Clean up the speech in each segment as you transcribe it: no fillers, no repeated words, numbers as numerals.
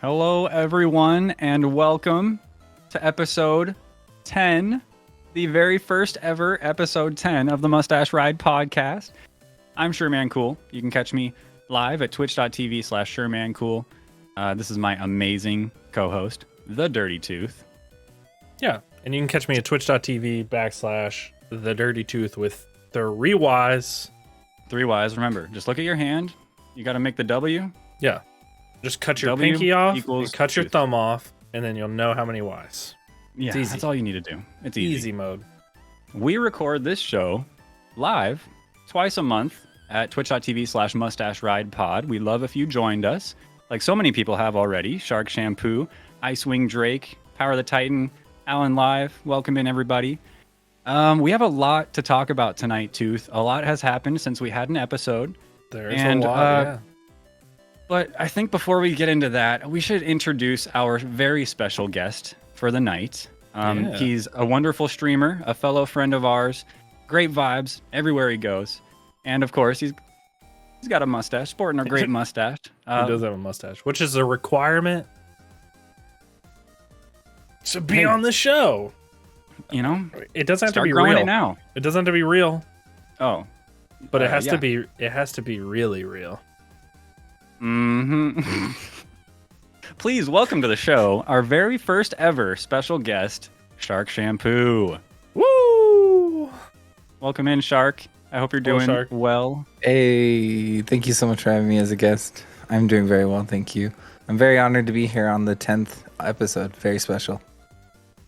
Hello, everyone, and welcome to episode 10, the very first ever episode 10 of the Mustache Ride podcast. I'm SureManCool. You can catch me live at twitch.tv/SureManCool. This is my amazing co-host, The Dirty Tooth. Yeah, and you can catch me at twitch.tv/TheDirtyTooth with 3 Ys. 3 Ys, remember, just look at your hand. You got to make the W. Yeah. Just cut your W pinky off, equals and cut your tooth. thumb off, and then you'll know how many Ys. Yeah, It's easy. that's all you need to do. It's easy. Easy mode. We record this show live twice a month at twitch.tv/Mustache Ride Pod. We'd love if you joined us, like so many people have already. Shark Shampoo, Icewing Drake, Power the Titan, Alan Live. Welcome in, everybody. We have a lot to talk about tonight, Tooth. A lot has happened since we had an episode. There's a lot, yeah. But I think before we get into that, we should introduce our very special guest for the night. Yeah. He's a wonderful streamer, a fellow friend of ours, great vibes everywhere he goes. And of course, he's got a mustache, sporting a great mustache. He does have a mustache, which is a requirement to be on the show. You know, It doesn't have to start be growing real. it now. It doesn't have to be real, Oh, but it has yeah. to be. It has to be really real. Mm-hmm. Please welcome to the show our very first ever special guest, Shark Shampoo. Woo! Welcome in, Shark. I hope you're Hello, doing Shark. well. Hey, thank you so much for having me as a guest. I'm doing very well, thank you. I'm very honored to be here on the 10th episode. Very special.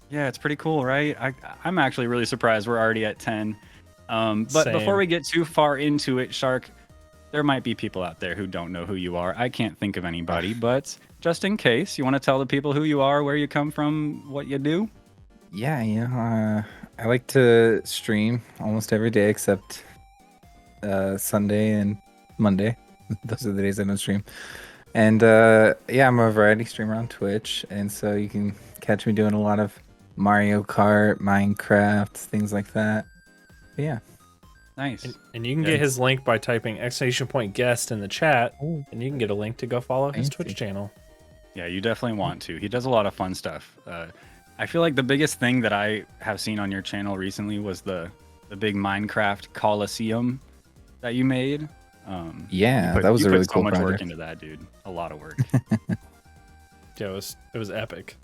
Yeah, it's pretty cool, right? I'm actually really surprised we're already at 10. But Same. before we get too far into it, Shark, there might be people out there who don't know who you are. I can't think of anybody, but just in case, you want to tell the people who you are, where you come from, what you do? Yeah, I like to stream almost every day except Sunday and Monday. Those are the days I don't stream. And yeah, I'm a variety streamer on Twitch, and so you can catch me doing a lot of Mario Kart, Minecraft, things like that. But yeah. Nice. And you can Yeah. get his link by typing !guest in the chat, Oh. and you can get a link to go follow his Fancy. Twitch channel. Yeah, you definitely want to. He does a lot of fun stuff. I feel like the biggest thing that I have seen on your channel recently was the big Minecraft Coliseum that you made. Yeah, that was a really so cool much work project. into that, dude. A lot of work. Yeah, it was epic.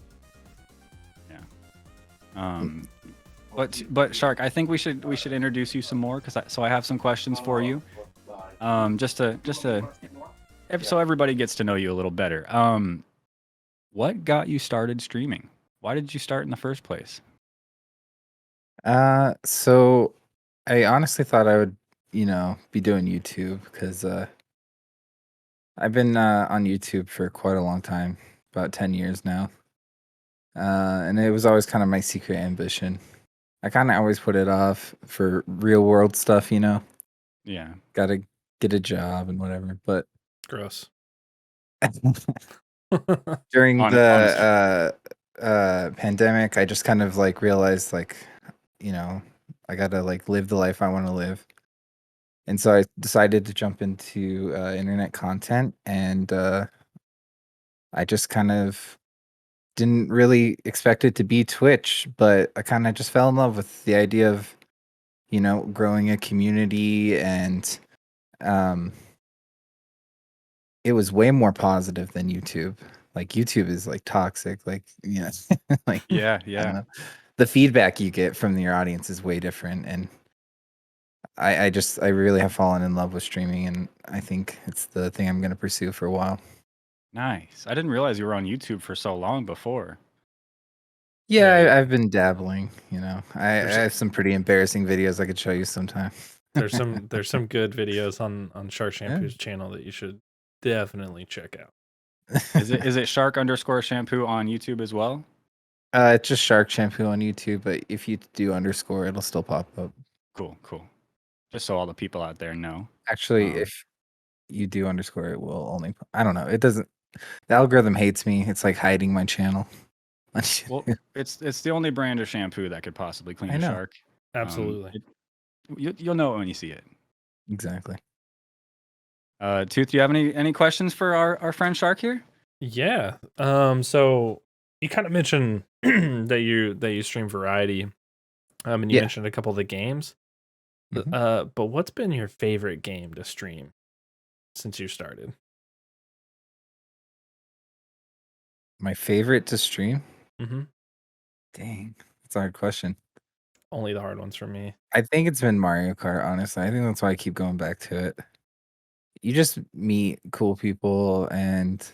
But Shark, I think we should introduce you some more so I have some questions for you. So everybody gets to know you a little better. What got you started streaming? Why did you start in the first place? So I honestly thought I would, be doing YouTube because I've been on YouTube for quite a long time, about 10 years now. And it was always kind of my secret ambition. I kind of always put it off for real world stuff, Yeah. Gotta get a job and whatever. But Gross. during Honest. the pandemic, I just kind of like realized I gotta like live the life I want to live. And so I decided to jump into internet content, and I just kind of didn't really expect it to be Twitch, but I kind of just fell in love with the idea of, growing a community, and it was way more positive than YouTube. Like YouTube is like toxic, like like Yeah, I don't yeah. know. The feedback you get from your audience is way different, and I really have fallen in love with streaming, and I think it's the thing I'm going to pursue for a while. Nice. I didn't realize you were on YouTube for so long before. Yeah, Yeah. I've been dabbling. I have some pretty embarrassing videos I could show you sometime. There's some good videos on Shark Shampoo's channel that you should definitely check out. Is it Shark_Shampoo on YouTube as well? It's just Shark Shampoo on YouTube, but if you do underscore, it'll still pop up. Cool. Just so all the people out there know. Actually, if you do underscore, it will only. I don't know. It doesn't. The algorithm hates me. It's like hiding my channel. Well, it's the only brand of shampoo that could possibly clean I a know. shark. Absolutely. You'll know it when you see it. Exactly. Tooth, do you have any questions for our friend Shark here? Yeah. So you kind of mentioned that you stream variety. And you Yeah. mentioned a couple of the games. Mhm. But what's been your favorite game to stream since you started? My favorite to stream? Mm-hmm. Dang, that's a hard question. Only the hard ones for me. I think it's been Mario Kart, honestly. I think that's why I keep going back to it. You just meet cool people and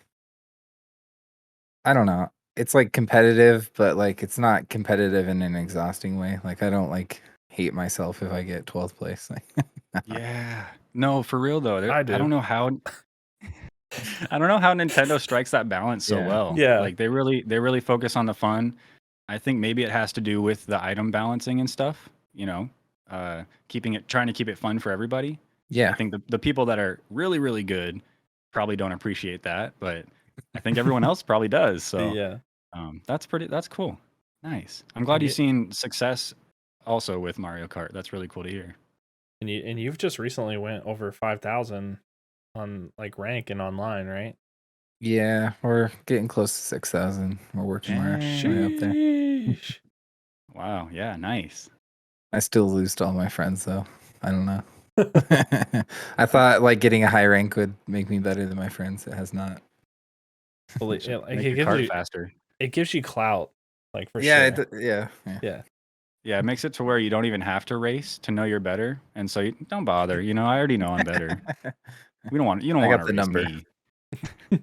I don't know. It's like competitive, but like it's not competitive in an exhausting way. Like I don't like hate myself if I get 12th place. Yeah. No, for real though. I I don't do. know how I don't know how Nintendo strikes that balance so Yeah. well. Yeah. Like they really focus on the fun. I think maybe it has to do with the item balancing and stuff, trying to keep it fun for everybody. I Yeah. think the people that are really, really good probably don't appreciate that, but I think everyone else probably does. So Yeah. that's cool. Nice. I'm And glad you've you seen success also with Mario Kart. That's really cool to hear. and you've just recently went over 5,000 on like rank and online, right? Yeah. We're getting close to 6,000. We're working our way Dang. up there. Sheesh. Wow. Yeah. Nice. I still lose to all my friends though. I don't know. I thought like getting a high rank would make me better than my friends. It has not. Well, Should like make your cart faster. it gives you clout, like for Yeah, sure. yeah. Yeah. Yeah, it makes it to where you don't even have to race to know you're better, and so you don't bother. I already know I'm better. You don't I want got to the race number. me.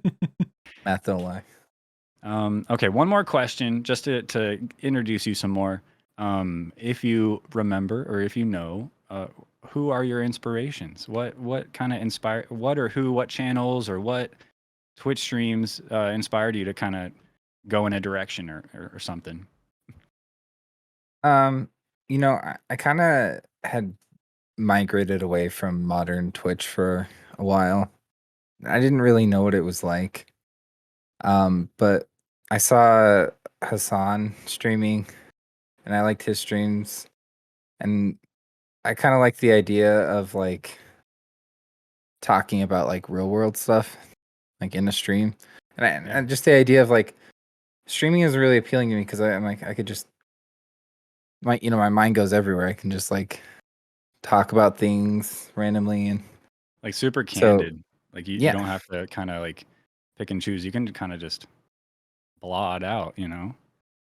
Math don't lie. Okay, one more question, just to introduce you some more. If you remember or if you know, who are your inspirations? What kind of what channels or what Twitch streams inspired you to kind of go in a direction or something? Um, I kind of had migrated away from modern Twitch for a while. I didn't really know what it was like. But I saw Hassan streaming and I liked his streams and I kind of like the idea of like talking about like real world stuff like in a stream. Yeah, And just the idea of like streaming is really appealing to me because I'm like I could just my mind goes everywhere. I can just like talk about things randomly and like super so candid. Like you yeah, don't have to kind of like pick and choose. You can kind of just blah it out.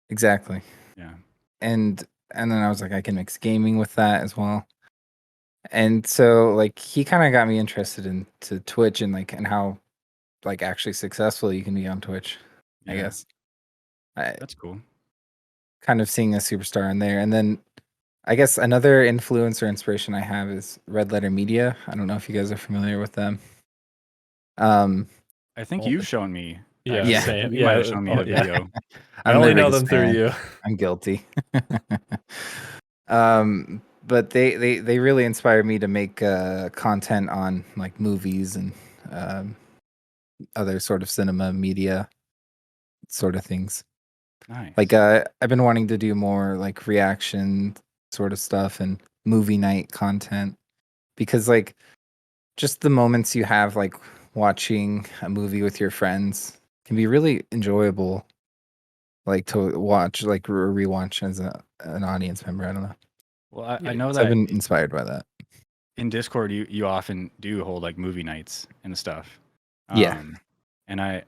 exactly. Yeah. And and then I was like I can mix gaming with that as well. And so like he kind of got me interested into Twitch and like and how like actually successful you can be on Twitch, I Yeah. guess. I That's cool. kind of seeing a superstar in there. And then I guess another influence or inspiration I have is Red Letter Media. I don't know if you guys are familiar with them. Um I think Well, you've shown me yeah, actually. yeah, I same. think you might have Yeah. shown me Oh, a yeah. video. I I'm their only know biggest them through fan. you. I'm guilty. But they really inspired me to make content on like movies and um, other sort of cinema media sort of things. Like Nice. I've been wanting to do more like reaction sort of stuff and movie night content because like just the moments you have like watching a movie with your friends can be really enjoyable like to watch like rewatch as an audience member. I don't know. Well, I Yeah. know So I've that been inspired by that. in Discord you often do hold like movie nights and stuff. Yeah. And I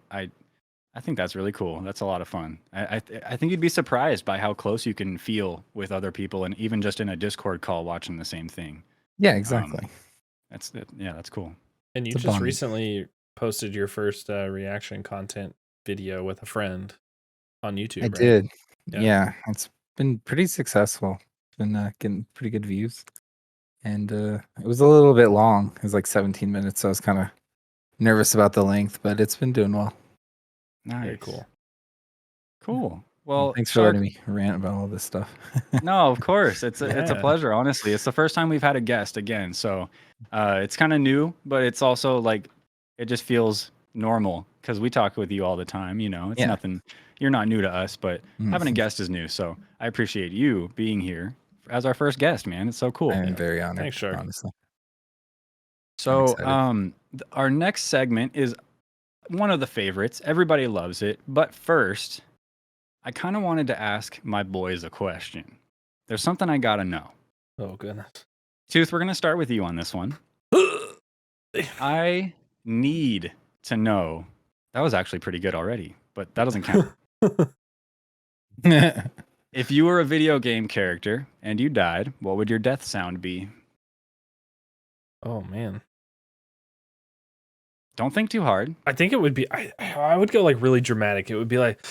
think that's really cool. That's a lot of fun. I think you'd be surprised by how close you can feel with other people, and even just in a Discord call watching the same thing. Yeah, Um, exactly. yeah, that's cool. And you It's a just bonding. recently posted your first reaction content video with a friend on I YouTube, right? did. Yeah. Yeah, it's been pretty successful. It's been getting pretty good views. And it was a little bit long. It was like 17 minutes, so I was kind of nervous about the length, but it's been doing well. Very Nice. cool. Cool. Well, Well, thanks for letting Shark, me rant about all this stuff. no, of course. It's a Yeah. pleasure, honestly. It's the first time we've had a guest again, so it's kind of new, but it's also like it just feels normal because we talk with you all the time. It's Yeah. nothing. You're not new to us, but having a Mhm. guest is new. So I appreciate you being here as our first guest, man. It's so I cool. am Yeah. very honored, Thanks, Shark. honestly. I'm So excited. our next segment is one of the favorites. Everybody loves it. But first, I kind of wanted to ask my boys a question. There's something I gotta know. Oh goodness. Tooth, we're gonna start with you on this one. I need to know. That was actually pretty good already, but that doesn't count. If you were a video game character and you died, what would your death sound be? Oh man. Don't think too hard. I think it would be. I would go like really dramatic. It would be like.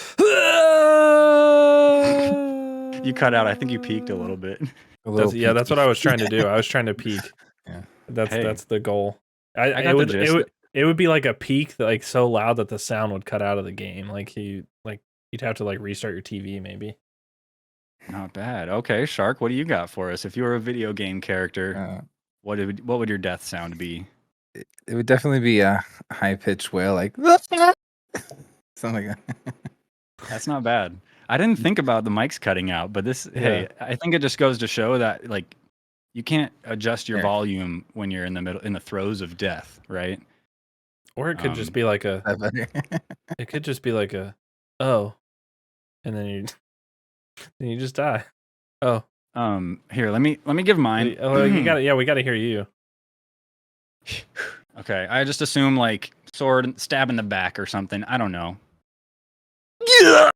You cut out. I think you peaked a little bit. Yeah, that's what I was trying to do. I was trying to peak. Yeah. That's the goal. I got the gist. It would be like a peak that like so loud that the sound would cut out of the game. You'd have to like restart your TV maybe. Not bad. Okay, Shark, what do you got for us? If you were a video game character, what would your death sound be? It would definitely be a high-pitched wail, like something like that. That's not bad. I didn't think about the mics cutting out, but hey, I think it just goes to show that like you can't adjust your volume when you're in the throes of death, right? Or it could just be like a. It could just be like a, oh, and then you just die. Oh. Here, let me give mine. Oh, we got to hear you. Okay, I just assume like sword stab in the back or something. I don't know. Yeah.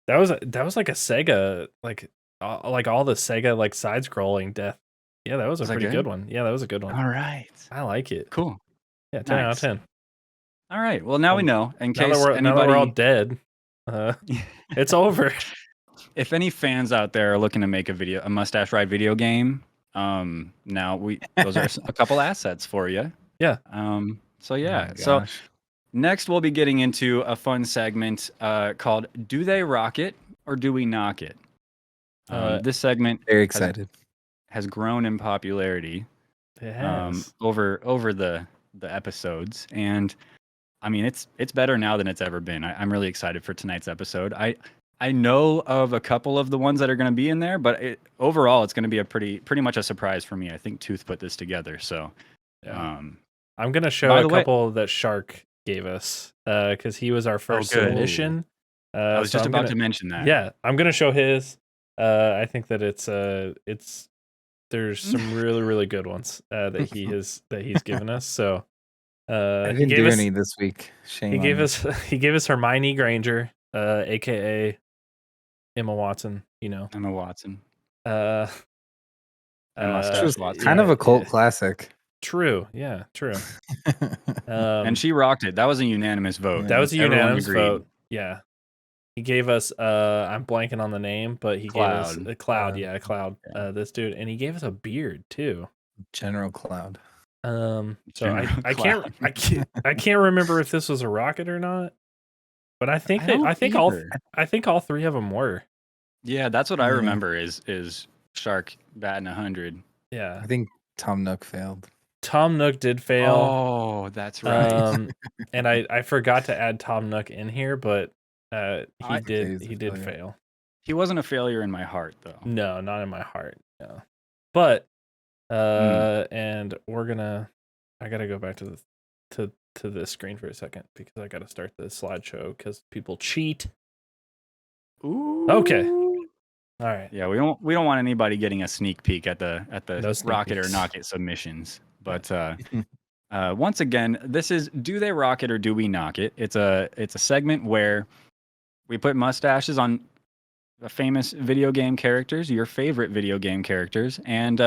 That was like a Sega like all the Sega like side scrolling death. Yeah, that was a pretty good one. Yeah, that was a good one. All right. I like it. Cool. Yeah, 10 out of 10. All right. Well, now we know. In case now that we're all dead, it's over. If any fans out there are looking to make a Mustache Ride video game, now those are a couple assets for you. Yeah. So yeah. So next we'll be getting into a fun segment called "Do They Rock It or Do We Knock It?" This segment very excited has grown in popularity. It has. Over the episodes, and I mean it's better now than it's ever been. I'm really excited for tonight's episode. I know of a couple of the ones that are going to be in there, but overall it's going to be a pretty much a surprise for me. I think Tooth put this together, so I'm going to show a couple that Shark gave us because he was our first submission. I was just about to mention that. Yeah, I'm going to show his. I think that there's some really really good ones that he's given us. So I didn't do any this week. Shame. He gave us Hermione Granger, aka Emma Watson. Emma Watson. Which was kind of a cult classic. True. Yeah. True. And she rocked it. That was a unanimous vote. That was a unanimous vote. Yeah. He gave us I'm blanking on the name, but he gave us a Cloud. Yeah, Cloud. Yeah. This dude, and he gave us a beard too. General Cloud. So I can't remember if this was a rocket or not, but I think all three of them were. Yeah, that's what I remember is Shark batting 100. Yeah, I think Tom Nook failed. Tom Nook did fail. Oh, that's right. And I forgot to add Tom Nook in here, but he did fail. He wasn't a failure in my heart though. No, not in my heart. No. But and I gotta go back to this screen for a second because I gotta start the slideshow because people cheat. Ooh. Okay. All right. Yeah, we don't want anybody getting a sneak peek at the rocket peeks. or knock it submissions. But once again, this is Do They Rock It or Do We Knock It? It's a segment where we put mustaches on famous video game characters, your favorite video game characters, and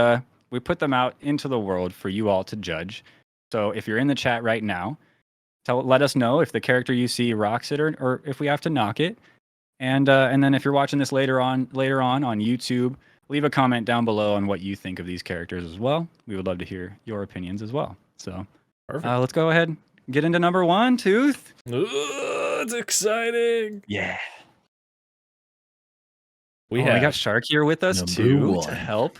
we put them out into the world for you all to judge. So if you're in the chat right now, let us know if the character you see rocks it or if we have to knock it. And then if you're watching this later on YouTube, leave a comment down below on what you think of these characters as well. We would love to hear your opinions as well. So let's go ahead and get into number 1, Tooth. Ooh, it's exciting. Yeah. We got Shark here with us too to help.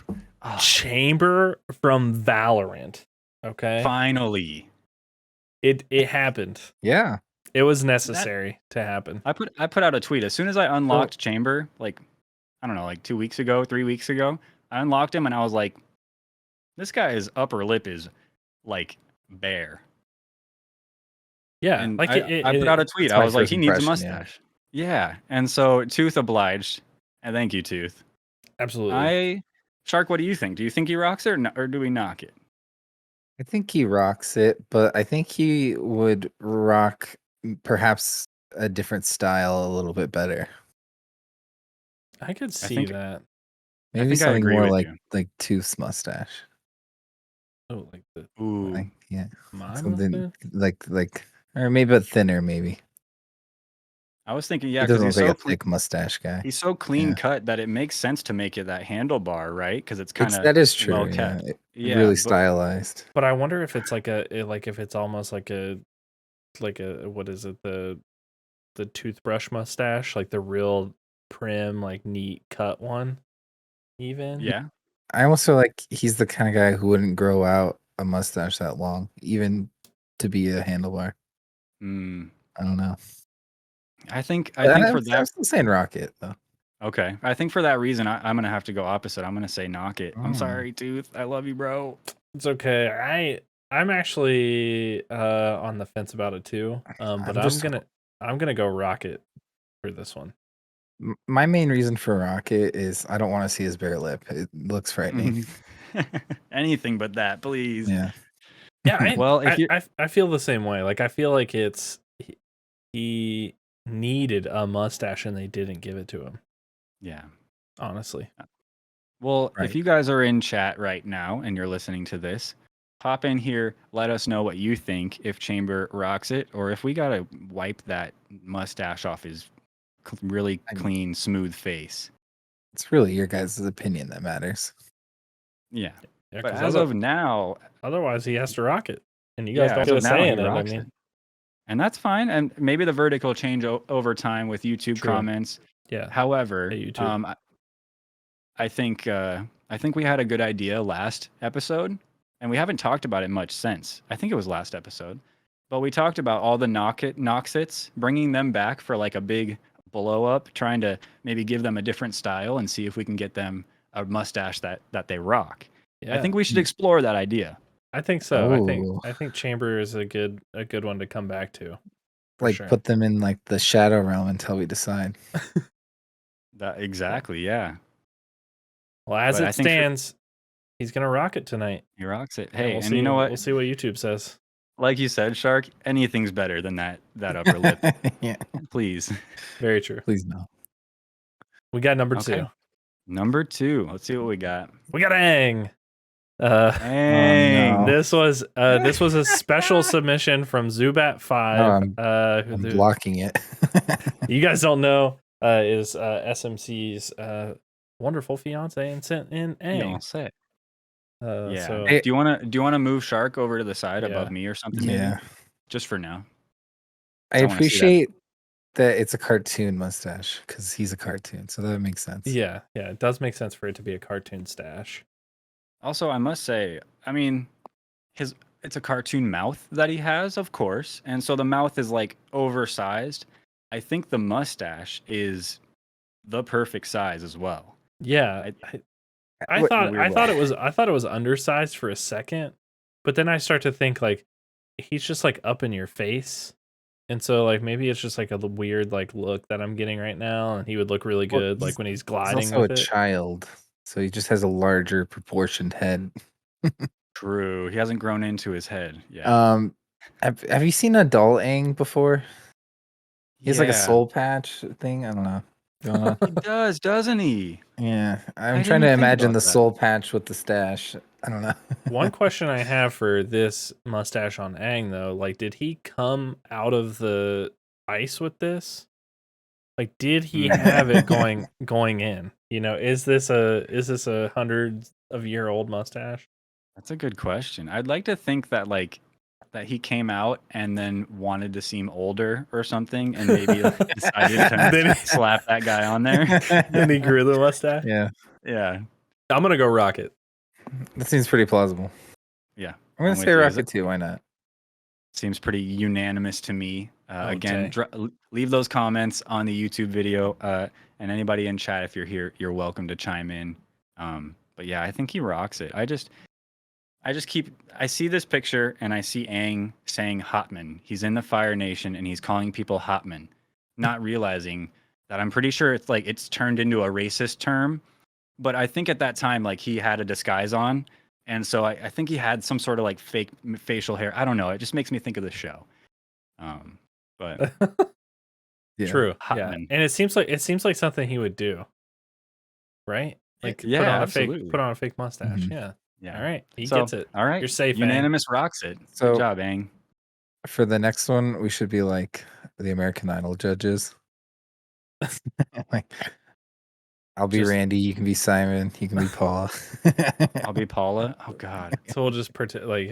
Chamber from Valorant. Okay. Finally. It happened. Yeah. It was necessary to happen. I put out a tweet as soon as I unlocked Chamber, like I don't know, like 2 weeks ago, 3 weeks ago. I unlocked him and I was like, this guy's upper lip is like bare. Yeah, And like I put out a tweet. That's I my was like, first he needs a impression, yeah. mustache. Yeah. And so Tooth obliged. And thank you, Tooth. absolutely. Shark, what do you think? Do you think he rocks it or do we knock it? I think he rocks it, but I think he would rock perhaps a different style a little bit better. I could I see think that. Maybe I something agree more with like you. Tooth's mustache. Oh, like the Ooh. Yeah, my something mustache? or maybe a thinner. Maybe I was thinking, he yeah, because doesn't look like a thick mustache guy. he's so clean Yeah, cut that it makes sense to make it that handlebar, right? Because it's kind it's of that is well true. Yeah, kept. Yeah, really but stylized. But I wonder if it's like if it's almost like a what is it, the toothbrush mustache, like the real prim, like neat cut one, even. yeah. I almost feel like he's the kind of guy who wouldn't grow out a mustache that long, even to be a handlebar. Mm. I don't know. I think But for I'm that. still saying Rocket though. Okay, I think for that reason, I'm gonna have to go opposite. I'm gonna say knock it. I'm Oh. sorry, Tooth. I love you, bro. It's okay. I'm actually on the fence about it too. But I'm gonna go Rocket for this one. My main reason for Rocket is I don't want to see his bare lip. It looks frightening. Anything but that, please. Yeah. Yeah, Well, if you I feel the same way. Like I feel like he needed a mustache and they didn't give it to him. yeah. Honestly. Well, if Right. you guys are in chat right now and you're listening to this, pop in here. Let us know what you think if Chamber rocks it, or if we gotta wipe that mustache off his really clean, smooth face. It's really your guys' opinion that matters. Yeah. Yeah, But 'cause as of now, otherwess he has to rock it. And you guys yeah, don't as get of a now, say he in it. I rocks mean, it. And that's fine. And maybe the verdict will change over time with YouTube True. comments. yeah. However, Hey, YouTube. I think we had a good idea last episode, and we haven't talked about it much since. I think it was last episode, but we talked about all the Noxits, bringing them back for like a big blow up, trying to maybe give them a different style and see if we can get them a mustache that they rock. Yeah. I think we should explore that idea. I think so. Oh. I think Chamber is a good one to come back to. For Like sure. put them in like the shadow realm until we decide. That exactly, yeah. Well, as But I it think stands, he's gonna rock it tonight. he rocks it. And Hey, we'll and see, you know what? We'll see what YouTube says. Like you said, Shark, anything's better than that upper lip. Yeah. Please. Very true. Please no. We got number Okay. 2. Number 2. Let's see what we got. We got Aang. Dang. no. This was a special submission from Zubat5. I'm blocking it. You guys don't know is SMC's wonderful fiance and sent in Aang. Say. Yeah. So Do you wanna move Shark over to the side above Yeah. me or something? Yeah. Maybe? Just for now. I I wanna see that. appreciate that it's a cartoon mustache because he's a cartoon, so that makes sense. yeah, it does make sense for it to be a cartoon stash. Also, I must say, I mean, it's a cartoon mouth that he has, of course, and so the mouth is like oversized. I think the mustache is the perfect size as well. Yeah, I What- thought it was undersized for a second, but then I start to think like he's just like up in your face. And so like maybe it's just like a weird like look that I'm getting right now, and he would look really Well, good like when he's He's gliding also with a it. child, so he just has a larger proportioned head. True. He hasn't grown into his head. Yeah. Have you seen a doll Aang before? He has like a Yeah. soul patch thing. I don't know. Going on. He does, doesn't he? Yeah, I'm I trying didn't to think imagine about the that. soul patch with the stash. I don't know. One question I have for this mustache on Aang though, like did he come out of the ice with this? Like did he have it going in? You know, is this a hundreds of year old mustache? That's a good question. I'd like to think that that he came out and then wanted to seem older or something, and maybe decided Then to he- slap that guy on there. Then he grew the mustache. Yeah, Yeah, I'm gonna go Rocket. that seems pretty plausible. yeah. I'm gonna I'm with say you. Rocket too. Why not? Seems pretty unanimous to me. Again, Okay. leave those comments on the YouTube video, and anybody in chat, if you're here, you're welcome to chime in. But yeah, I think he rocks it. I see this picture and I see Aang saying Hotman. He's in the Fire Nation and he's calling people Hotman, not realizing that I'm pretty sure it's turned into a racist term. But I think at that time, like, he had a disguise on. And so I think he had some sort of like fake facial hair. I don't know. It just makes me think of the show. But Yeah. True. Yeah. Hotman. And it seems like something he would do. Right? Like Yeah, absolutely. put on a fake mustache. Mhm. Yeah. Yeah. All right. He So, gets it. all right. You're safe, Aang. Unanimous rocks it. So- Good job, Aang. For the next one, we should be like the American Idol judges. Like, I'll be Just- Randy. You can be Simon. You can be Paul. I'll be Paula. Oh God. So we'll just pretend like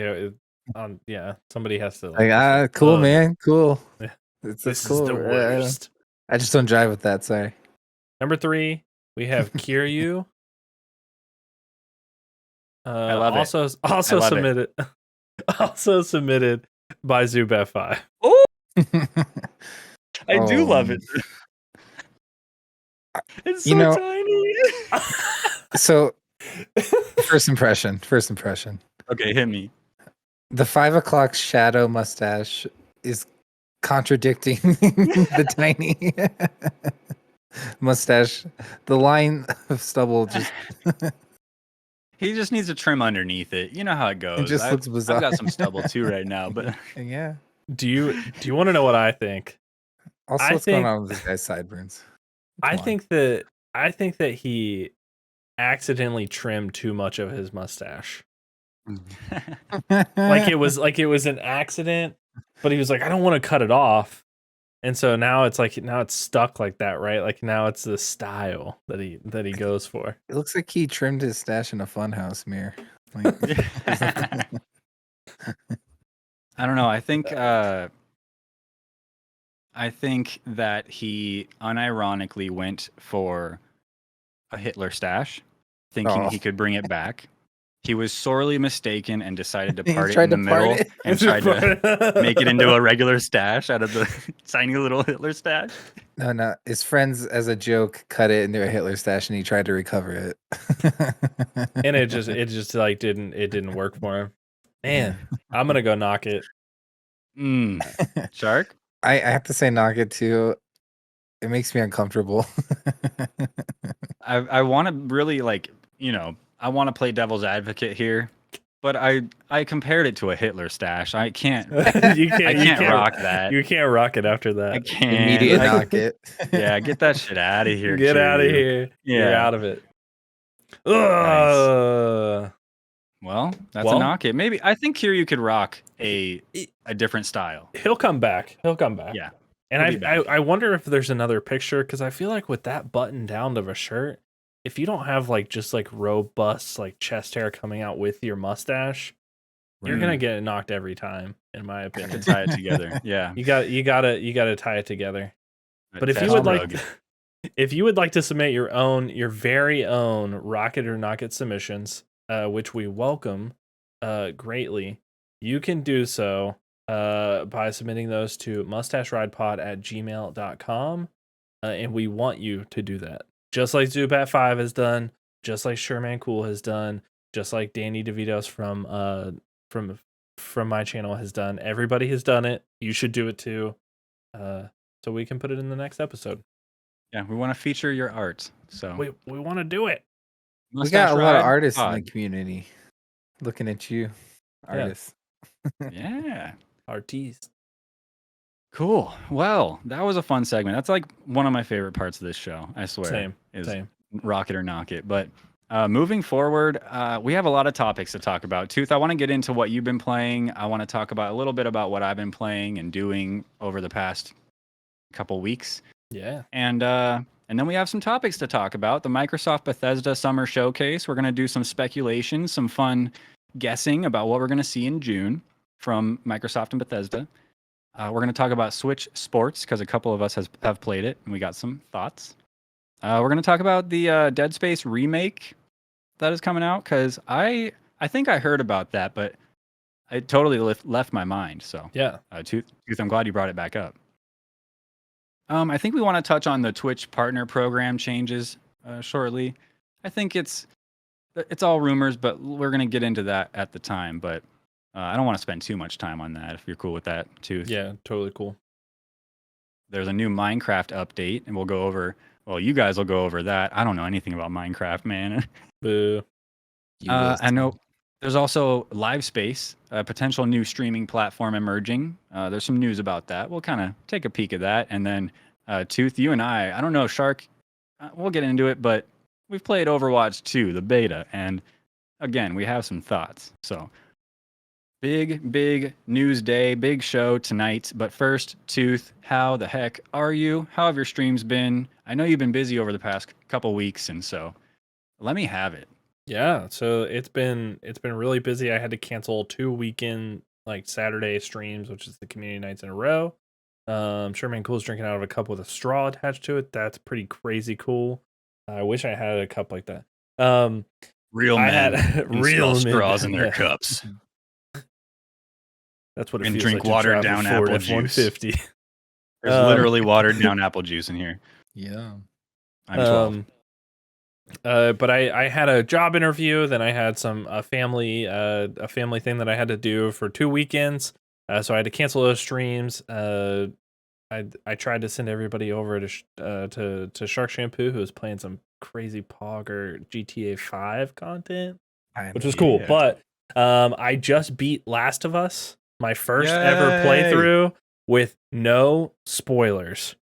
somebody has to like, cool, "Ugh, man. Cool. Yeah. It's This cool. is the worst. I just don't jive with that. Sorry. Number 3, we have Kiryu. I love it. Also I love it. submitted also submitted by Zubat5. I do Oh, love it. It's so You know- tiny. So, first impression. Okay, hit me. The 5 o'clock shadow mustache is contradicting the tiny mustache. The line of stubble just He just needs to trim underneath it. You know how it goes. just looks bizarre. I've got some stubble too right now, but Yeah. Do you want to know what I think? Also, I what's think- going on with this guy's sideburns? I Come on. think that he accidentally trimmed too much of his mustache. Like it was an accident, but he was like, I don't want to cut it off. And so now it's stuck like that, right? Like now it's the style that he goes for. It looks like he trimmed his stash in a funhouse mirror. Like, I don't know. I think that he unironically went for a Hitler stash, thinking Oh. he could bring it back. He was sorely mistaken and decided to He part it tried in the to part middle it. and tried to make it into a regular stash out of the tiny little Hitler stash. No. His friends, as a joke, cut it into a Hitler stash, and he tried to recover it. And it just like didn't work for him. Man, I'm gonna go knock it. Shark? I have to say, knock it too. It makes me uncomfortable. I want to really I want to play devil's advocate here, but I compared it to a Hitler stash. I can't You can't rock that. You can't rock it after that. I can't. Immediate knock it. Yeah, get that shit out of here. Get out of Kiryu. here. You're Yeah. out of it. Ugh. Well, that's Well- a knock it. Maybe I think Kiryu could rock a different style. He'll come back. Yeah. And He'll be back. I wonder if there's another picture, because I feel like with that button down of a shirt, if you don't have like just like robust like chest hair coming out with your mustache, you're gonna get it knocked every time, in my Have to opinion. tie it together. Yeah. You gotta tie it together. But if That's you would rug. if you would like to submit your very own Rocket or Knock It submissions, which we welcome greatly, you can do so by submitting those to mustacheridepod@gmail.com, and we want you to do that. Just like Zubat5 has done, just like Sherman Cool has done, just like Danny DeVitos from my channel has done. Everybody has done it. You should do it too. So we can put it in the next episode. Yeah, we want to feature your art. So We want to do it. We got a lot of Ride artists in Pod. the community. Looking at you, artists. Yeah. Artiste. Cool. Well, that was a fun segment. That's like one of my favorite parts of this show, I swear. Same. Rock it or knock it. But moving forward, we have a lot of topics to talk about. Tooth, I want to get into what you've been playing. I want to talk about a little bit about what I've been playing and doing over the past couple weeks. Yeah. And then we have some topics to talk about. The Microsoft Bethesda Summer Showcase. We're going to do some speculation, some fun guessing about what we're going to see in June from Microsoft and Bethesda. We're going to talk about Switch Sports because a couple of us have played it and we got some thoughts. We're going to talk about the Dead Space remake that is coming out because I think I heard about that, but it totally left my mind. So Yeah. Tooth, I'm glad you brought it back up. I think we want to touch on the Twitch partner program changes shortly. I think it's it's all rumors, but we're gonna get into that at the time. But I don't want to spend too much time on that. If you're cool with that, Tooth. Yeah, totally cool. There's a new Minecraft update, and we'll go over. Well, you guys will go over that. I don't know anything about Minecraft, man. Boo. I know there's also Live Space, a potential new streaming platform emerging. There's some news about that. We'll kind of take a peek at that, and then Tooth, you and I don't know, Shark. We'll get into it, but we've played Overwatch 2, the beta, and again, we have some thoughts. So big news day, big show tonight. But first, Tooth, how the heck are you? How have your streams been? I know you've been busy over the past couple weeks, and so let me have it. Yeah, so it's been really busy. I had to cancel 2 weekend like Saturday streams, which is the community nights in a row. Sherman Cool's drinking out of a cup with a straw attached to it. That's pretty crazy cool. I wish I had a cup like that. Real I men had real men. straws in their Yeah. cups. That's what it And feels drink like watered to drive down a Ford apple juice. F-150. There's literally watered down apple juice in here. Yeah. I'm 12. But I had a job interview, then I had a family thing that I had to do for 2 weekends. So I had to cancel those streams. I tried to send everybody over to Shark Shampoo, who was playing some crazy POG or GTA 5 content, which was cool. Yeah. But I just beat Last of Us, my first ever Yay! playthrough with no spoilers.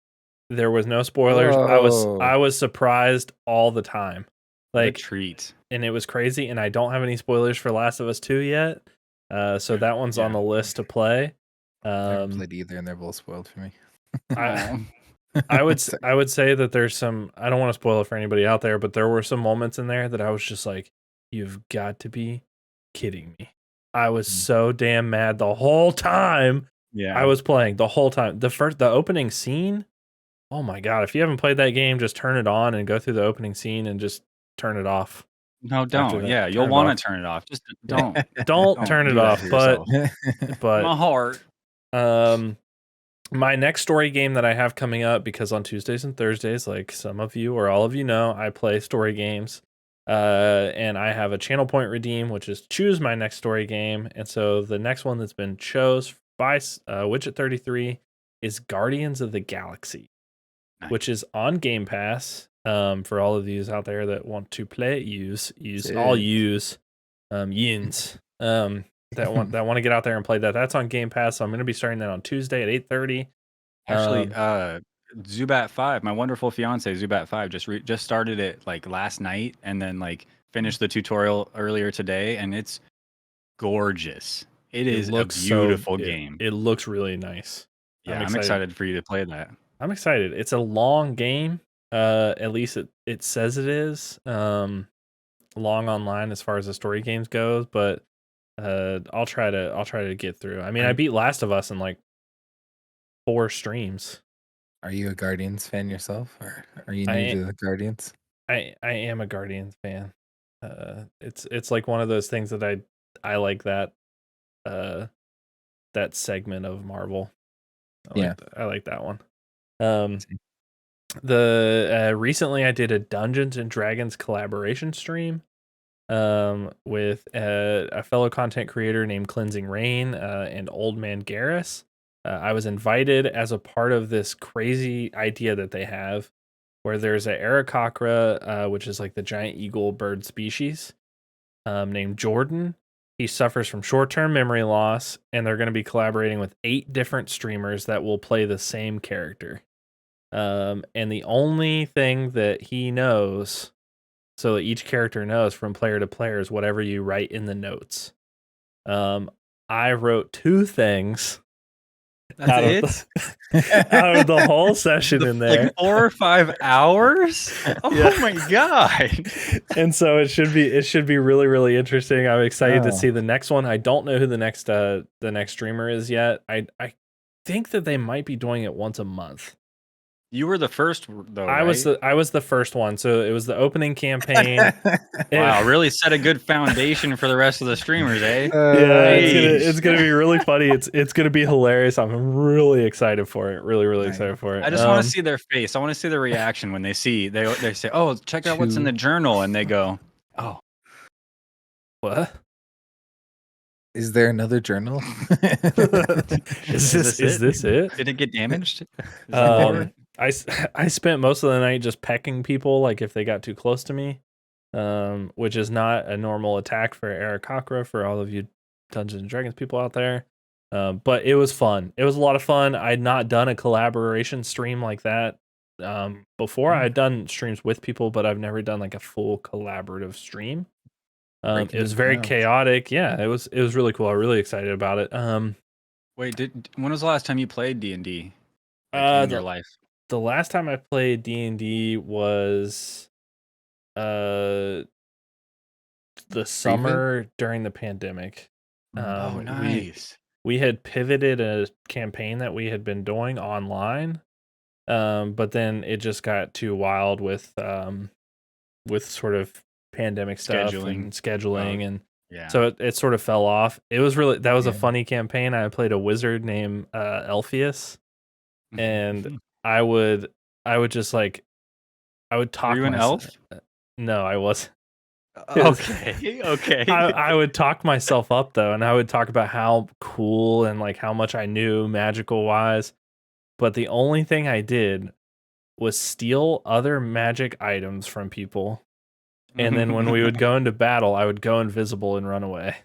There was no spoilers. Whoa. I was surprised all the time. What a Like, treat. and it was crazy, and I don't have any spoilers for Last of Us 2 yet. So that one's on the list to play. I haven't played either, and they're both spoiled for me. I would say that there's some, I don't want to spoil it for anybody out there, but there were some moments in there that I was just like, you've got to be kidding me. I was so damn mad the whole time. Yeah. I was playing the whole time. The opening scene, oh my god, if you haven't played that game, just turn it on and go through the opening scene and just turn it off. No, don't. that, Yeah, turn you'll it want off. to turn it off. Just don't. Don't turn do it that off. to But yourself. My heart. my next story game that I have coming up, because on Tuesdays and Thursdays, like some of you or all of you know, I play story games. And I have a channel point redeem, which is choose my next story game. And so the next one that's been chose by Widget33 is Guardians of the Galaxy, Nice. which is on Game Pass. For all of these out there that want to play, use Sick. all use yins that want to get out there and play that. That's on Game Pass. So I'm going to be starting that on Tuesday at 8:30. Actually, Zubat5, my wonderful fiance Zubat5 just started it like last night, and then like finished the tutorial earlier today, and it's gorgeous. It is a beautiful game. It looks really nice. Yeah, I'm excited for you to play that. I'm excited. It's a long game. At least it says it is. Long online as far as the story games goes, but I'll try to get through. I mean, I beat Last of Us in like 4 streams. Are you a Guardians fan yourself, or are you new to the Guardians? I am a Guardians fan. It's like one of those things that I like that segment of Marvel. I like that one. Recently I did a Dungeons and Dragons collaboration stream with a fellow content creator named Cleansing Rain and Old Man Garrus. I was invited as a part of this crazy idea that they have, where there's a Aarakocra, which is like the giant eagle bird species, named Jordan. He suffers from short-term memory loss, and they're going to be collaborating with 8 different streamers that will play the same character. And the only thing that he knows, so that each character knows from player to player, is whatever you write in the notes. I wrote 2 things. That's out of the whole session in there. Like 4 or 5 hours? Oh Yeah. my god. And so it should be really, really interesting. I'm excited to see the next one. I don't know who the next streamer is yet. I think that they might be doing it once a month. You were the first though, I was the first one. So it was the opening campaign. Wow, really set a good foundation for the rest of the streamers, eh? It's gonna be really funny. It's gonna be hilarious. I'm really excited for it. Really excited for it. I just want to see their face. I want to see their reaction when they say, "Oh, check out what's in the journal," and they go, "Oh, What? Is there another journal? Is this it? Did it get damaged? Is there more? I spent most of the night just pecking people, like if they got too close to me, which is not a normal attack for Aarakocra for all of you Dungeons and Dragons people out there. But it was fun. It was a lot of fun. I'd not done a collaboration stream like that before. I'd done streams with people, but I've never done like a full collaborative stream. It was very chaotic. Yeah, it was really cool. I'm really excited about it. Wait, when was the last time you played D&D in your life? The last time I played D&D was the summer during the pandemic. Oh, nice. We had pivoted a campaign that we had been doing online, but then it just got too wild with sort of pandemic stuff and scheduling, and so it sort of fell off. It was that was a funny campaign. I played a wizard named Elpheus, and I would just like I would talk. Were you an elf? No, I wasn't. Okay. I would talk myself up though, and I would talk about how cool and like how much I knew magical wise. But the only thing I did was steal other magic items from people. And then when we would go into battle, I would go invisible and run away.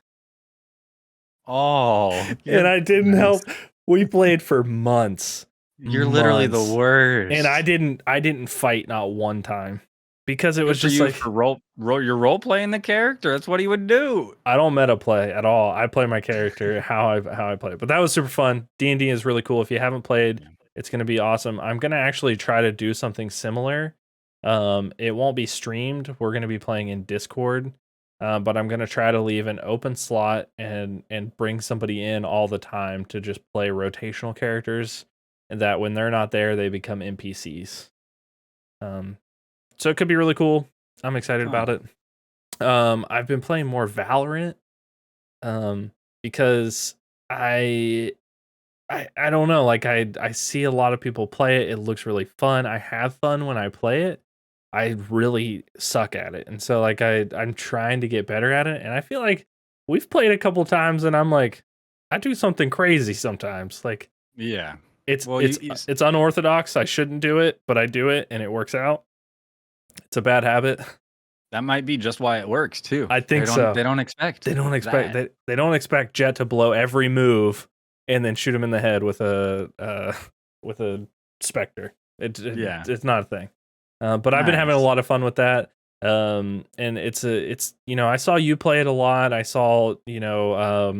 Oh. And I didn't help. We played for months. You're literally the worst. And I didn't fight not one time. Because it was just like for you're role playing the character. That's what he would do. I don't meta play at all. I play my character how I play. But that was super fun. D&D is really cool. If you haven't played, it's going to be awesome. I'm going to actually try to do something similar. It won't be streamed. We're going to be playing in Discord. But I'm going to try to leave an open slot and bring somebody in all the time to just play rotational characters, and that when they're not there, they become NPCs. So it could be really cool. I'm excited about it. I've been playing more Valorant because I don't know, like I see a lot of people play it. It looks really fun. I have fun when I play it. I really suck at it. And so like I'm trying to get better at it, and I feel like we've played a couple times and I'm like I do something crazy sometimes. Like it's unorthodox. I shouldn't do it, but I do it and it works out. It's a bad habit. That might be just why it works too. I think so. They don't expect Jet to blow every move and then shoot him in the head with a specter. It's not a thing. But I've been having a lot of fun with that. And it's I saw you play it a lot. I saw a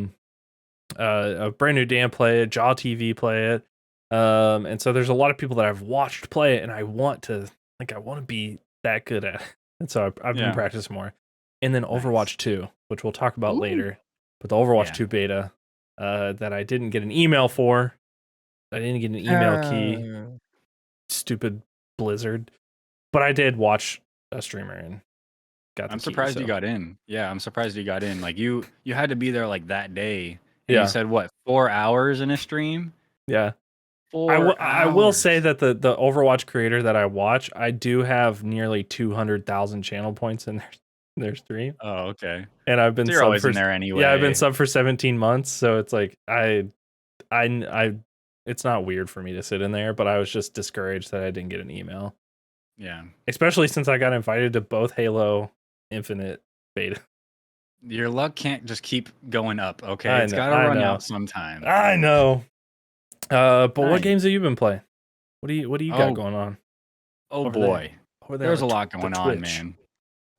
brand new Dan play it, Jaw TV play it. And so there's a lot of people that I've watched play it, and I want to be that good at it. And so I've been practicing more. And then Overwatch 2, which we'll talk about later. But the Overwatch 2 beta that I didn't get an email for. I didn't get an email key. Stupid Blizzard. But I did watch a streamer and got the I'm key, surprised you got in. Yeah, I'm surprised you got in. Like you had to be there like that day. And you said what, 4 hours in a stream? Yeah. 4 hours. I will say that the Overwatch creator that I watch, I do have nearly 200,000 channel points in their stream. Oh, okay. And I've been you're always in there anyway. Yeah, I've been sub for 17 months, so it's like I it's not weird for me to sit in there, but I was just discouraged that I didn't get an email. Yeah. Especially since I got invited to both Halo Infinite beta. Your luck can't just keep going up, okay? It's got to run out sometime. I know. But what games have you been playing? What do you got going on? Oh boy. There's a lot going on, man.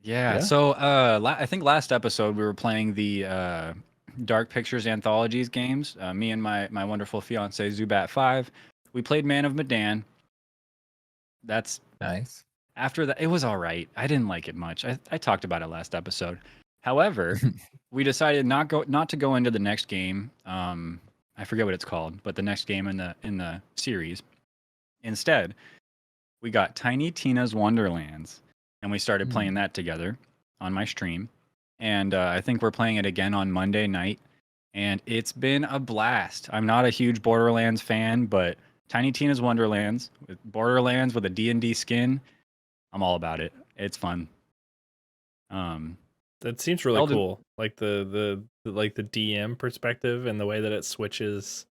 Yeah. So I think last episode we were playing the Dark Pictures Anthologies games. Me and my wonderful fiance Zubat 5. We played Man of Medan. That's nice. After that, it was all right. I didn't like it much. I talked about it last episode. However, we decided not to go into the next game. I forget what it's called, but the next game in the series. Instead, we got Tiny Tina's Wonderlands, and we started playing that together on my stream. And I think we're playing it again on Monday night, and it's been a blast. I'm not a huge Borderlands fan, but Tiny Tina's Wonderlands with Borderlands with a D&D skin, I'm all about it. It's fun. That seems really Elden- cool. Like the like the DM perspective and the way that it switches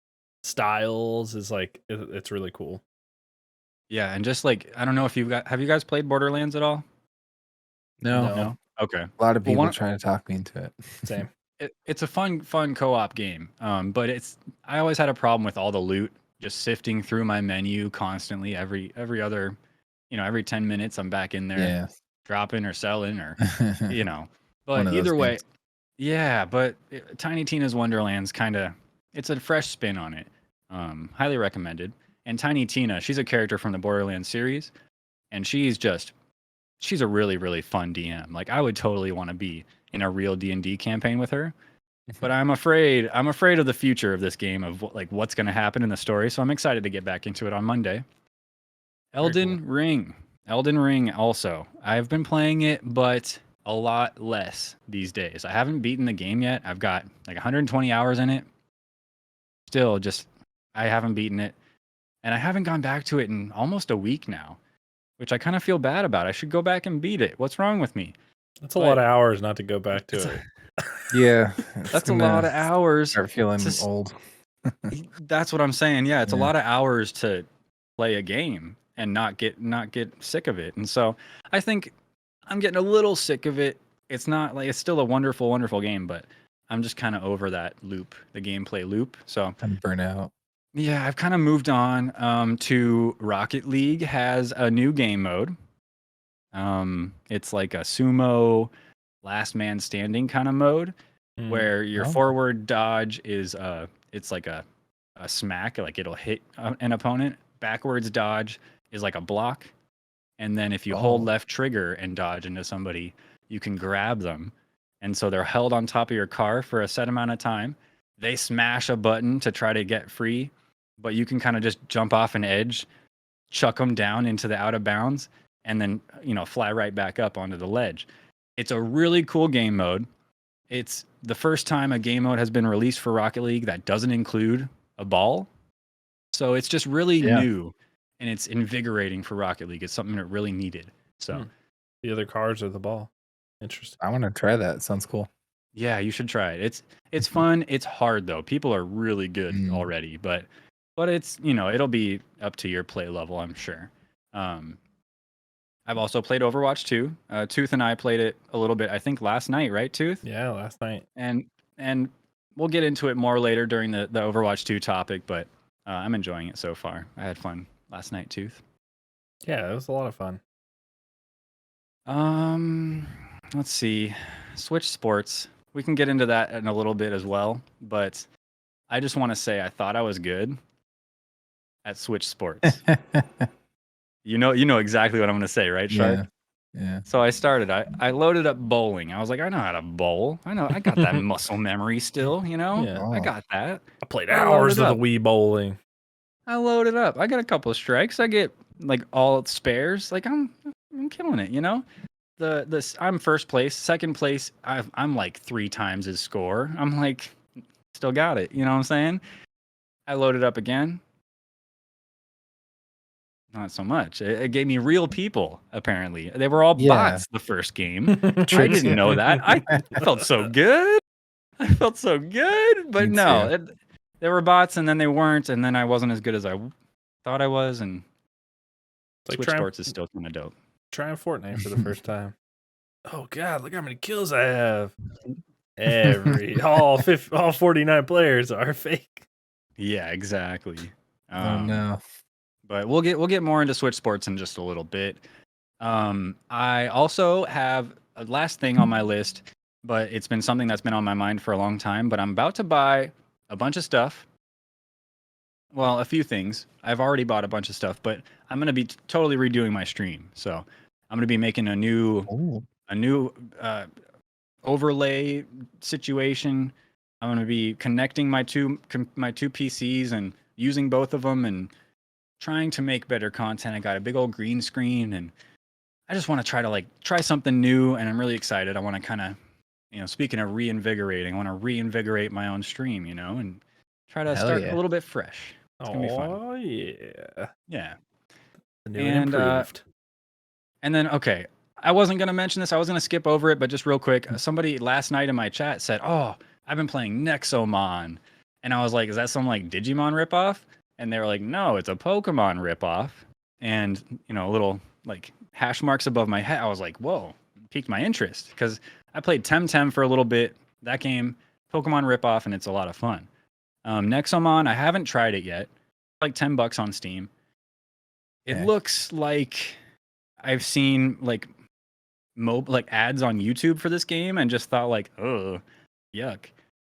styles is like it's really cool. Yeah, and just like I don't know if have you guys played Borderlands at all? No, No. Okay. a lot of Well, people trying to talk me into it. Same. It's a fun co-op game. But I always had a problem with all the loot just sifting through my menu constantly every other, every 10 minutes I'm back in there Yeah. dropping or selling or, you know. One But of those either way, games. yeah, but Tiny Tina's Wonderland's it's a fresh spin on it. Highly recommended. And Tiny Tina, she's a character from the Borderlands series, and she's a really really fun DM. Like I would totally want to be in a real D&D campaign with her. But I'm afraid of the future of this game of what's going to happen in the story. So I'm excited to get back into it on Monday. Elden Ring. Elden Ring also. I've been playing it, but a lot less these days. I haven't beaten the game yet. I've got like 120 hours in it. Still just I haven't beaten it. And I haven't gone back to it in almost a week now, which I kind of feel bad about. I should go back and beat it. What's wrong with me? That's a lot of hours not to go back to it. Yeah. That's a lot of hours. Start feeling old. That's what I'm saying. Yeah, it's a Yeah. lot of hours to play a game and not get sick of it. And so I think I'm getting a little sick of it. It's not like it's still a wonderful, wonderful game, but I'm just kind of over that loop, the gameplay loop. So I'm burnout. yeah, I've kind of moved on to Rocket League has a new game mode. It's like a sumo last man standing kind of mode where your forward dodge is it's like a smack, like it'll hit an opponent. Backwards dodge is like a block, and then if you hold left trigger and dodge into somebody, you can grab them, and so they're held on top of your car for a set amount of time. They smash a button to try to get free, but you can kind of just jump off an edge, chuck them down into the out of bounds, and then fly right back up onto the ledge. It's a really cool game mode. It's the first time a game mode has been released for Rocket League that doesn't include a ball. So it's just really new, and it's invigorating for Rocket League. It's something that really needed. So the other cars or the ball. Interesting. I want to try that. Sounds cool. Yeah, you should try it. It's fun. It's hard though. People are really good already, but it's it'll be up to your play level, I'm sure. I've also played Overwatch 2. Tooth and I played it a little bit, I think last night, right, Tooth? Yeah, last night. And we'll get into it more later during the Overwatch 2 topic, but I'm enjoying it so far. I had fun last night, Tooth. Yeah, it was a lot of fun. Let's see. Switch sports. We can get into that in a little bit as well, but I just want to say I thought I was good at Switch sports. You know exactly what I'm going to say, right, Shark? Yeah. So I started. I loaded up bowling. I was like, I know how to bowl. I got that muscle memory still. Yeah. I got that. I played hours of the Wii bowling. I loaded up. I got a couple of strikes. I get like all spares. Like I'm killing it. I'm first place. Second place, I'm like 3 times his score. I'm like, still got it. You know what I'm saying? I loaded up again. Not so much. It gave me real people, apparently. They were all bots the first game. I didn't know that. I felt so good. I felt so good. But no, they were bots, and then they weren't, and then I wasn't as good as I thought I was, and Switch Sports is still kind of dope. Trying Fortnite for the first time. Oh, God, look how many kills I have. All 49 players are fake. Yeah, exactly. Oh, no. But we'll get more into Switch Sports in just a little bit. I also have a last thing on my list, but it's been something that's been on my mind for a long time. But I'm about to buy a bunch of stuff. Well, a few things. I've already bought a bunch of stuff, but I'm going to be totally redoing my stream. So I'm going to be making a new overlay situation. I'm going to be connecting my two PCs and using both of them and trying to make better content. I got a big old green screen, and I just want to try something new, and I'm really excited. I want to kind of, speaking of reinvigorating, I want to reinvigorate my own stream, and try to start a little bit fresh. It's gonna be fun. Oh yeah. Yeah. The new and improved. And then okay, I wasn't gonna mention this. I was gonna skip over it, but just real quick, somebody last night in my chat said, "Oh, I've been playing Nexomon," and I was like, "Is that some like Digimon ripoff?" And they were like, "No, it's a Pokemon ripoff." And little like hash marks above my head. I was like, "Whoa!" Piqued my interest because I played Temtem for a little bit. That game, Pokemon ripoff, and it's a lot of fun. Nexomon, I haven't tried it yet. Like $10 on Steam. It Okay. looks like I've seen like ads on YouTube for this game and just thought like, oh, yuck.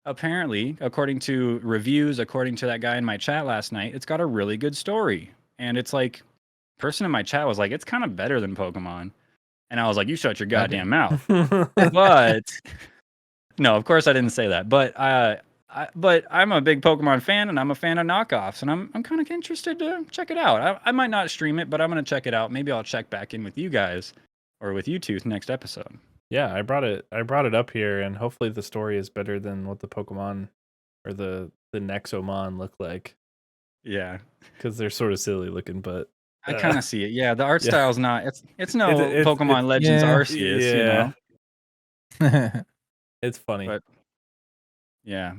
Apparently, according to reviews, according to that guy in my chat last night, it's got a really good story. And it's like, person in my chat was like, it's kind of better than Pokemon. And I was like, you shut your goddamn mouth. But no, of course I didn't say that. But but I'm a big Pokemon fan, and I'm a fan of knockoffs, and I'm kind of interested to check it out. I might not stream it, but I'm gonna check it out. Maybe I'll check back in with you guys or with you two next episode. Yeah, I brought it up here, and hopefully the story is better than what the Pokemon or the Nexomon look like, Yeah, because they're sort of silly looking, but I kind of see it. Yeah, the art yeah. style's not. It's no Pokemon it's Legends yeah. Arceus, it's funny. But yeah,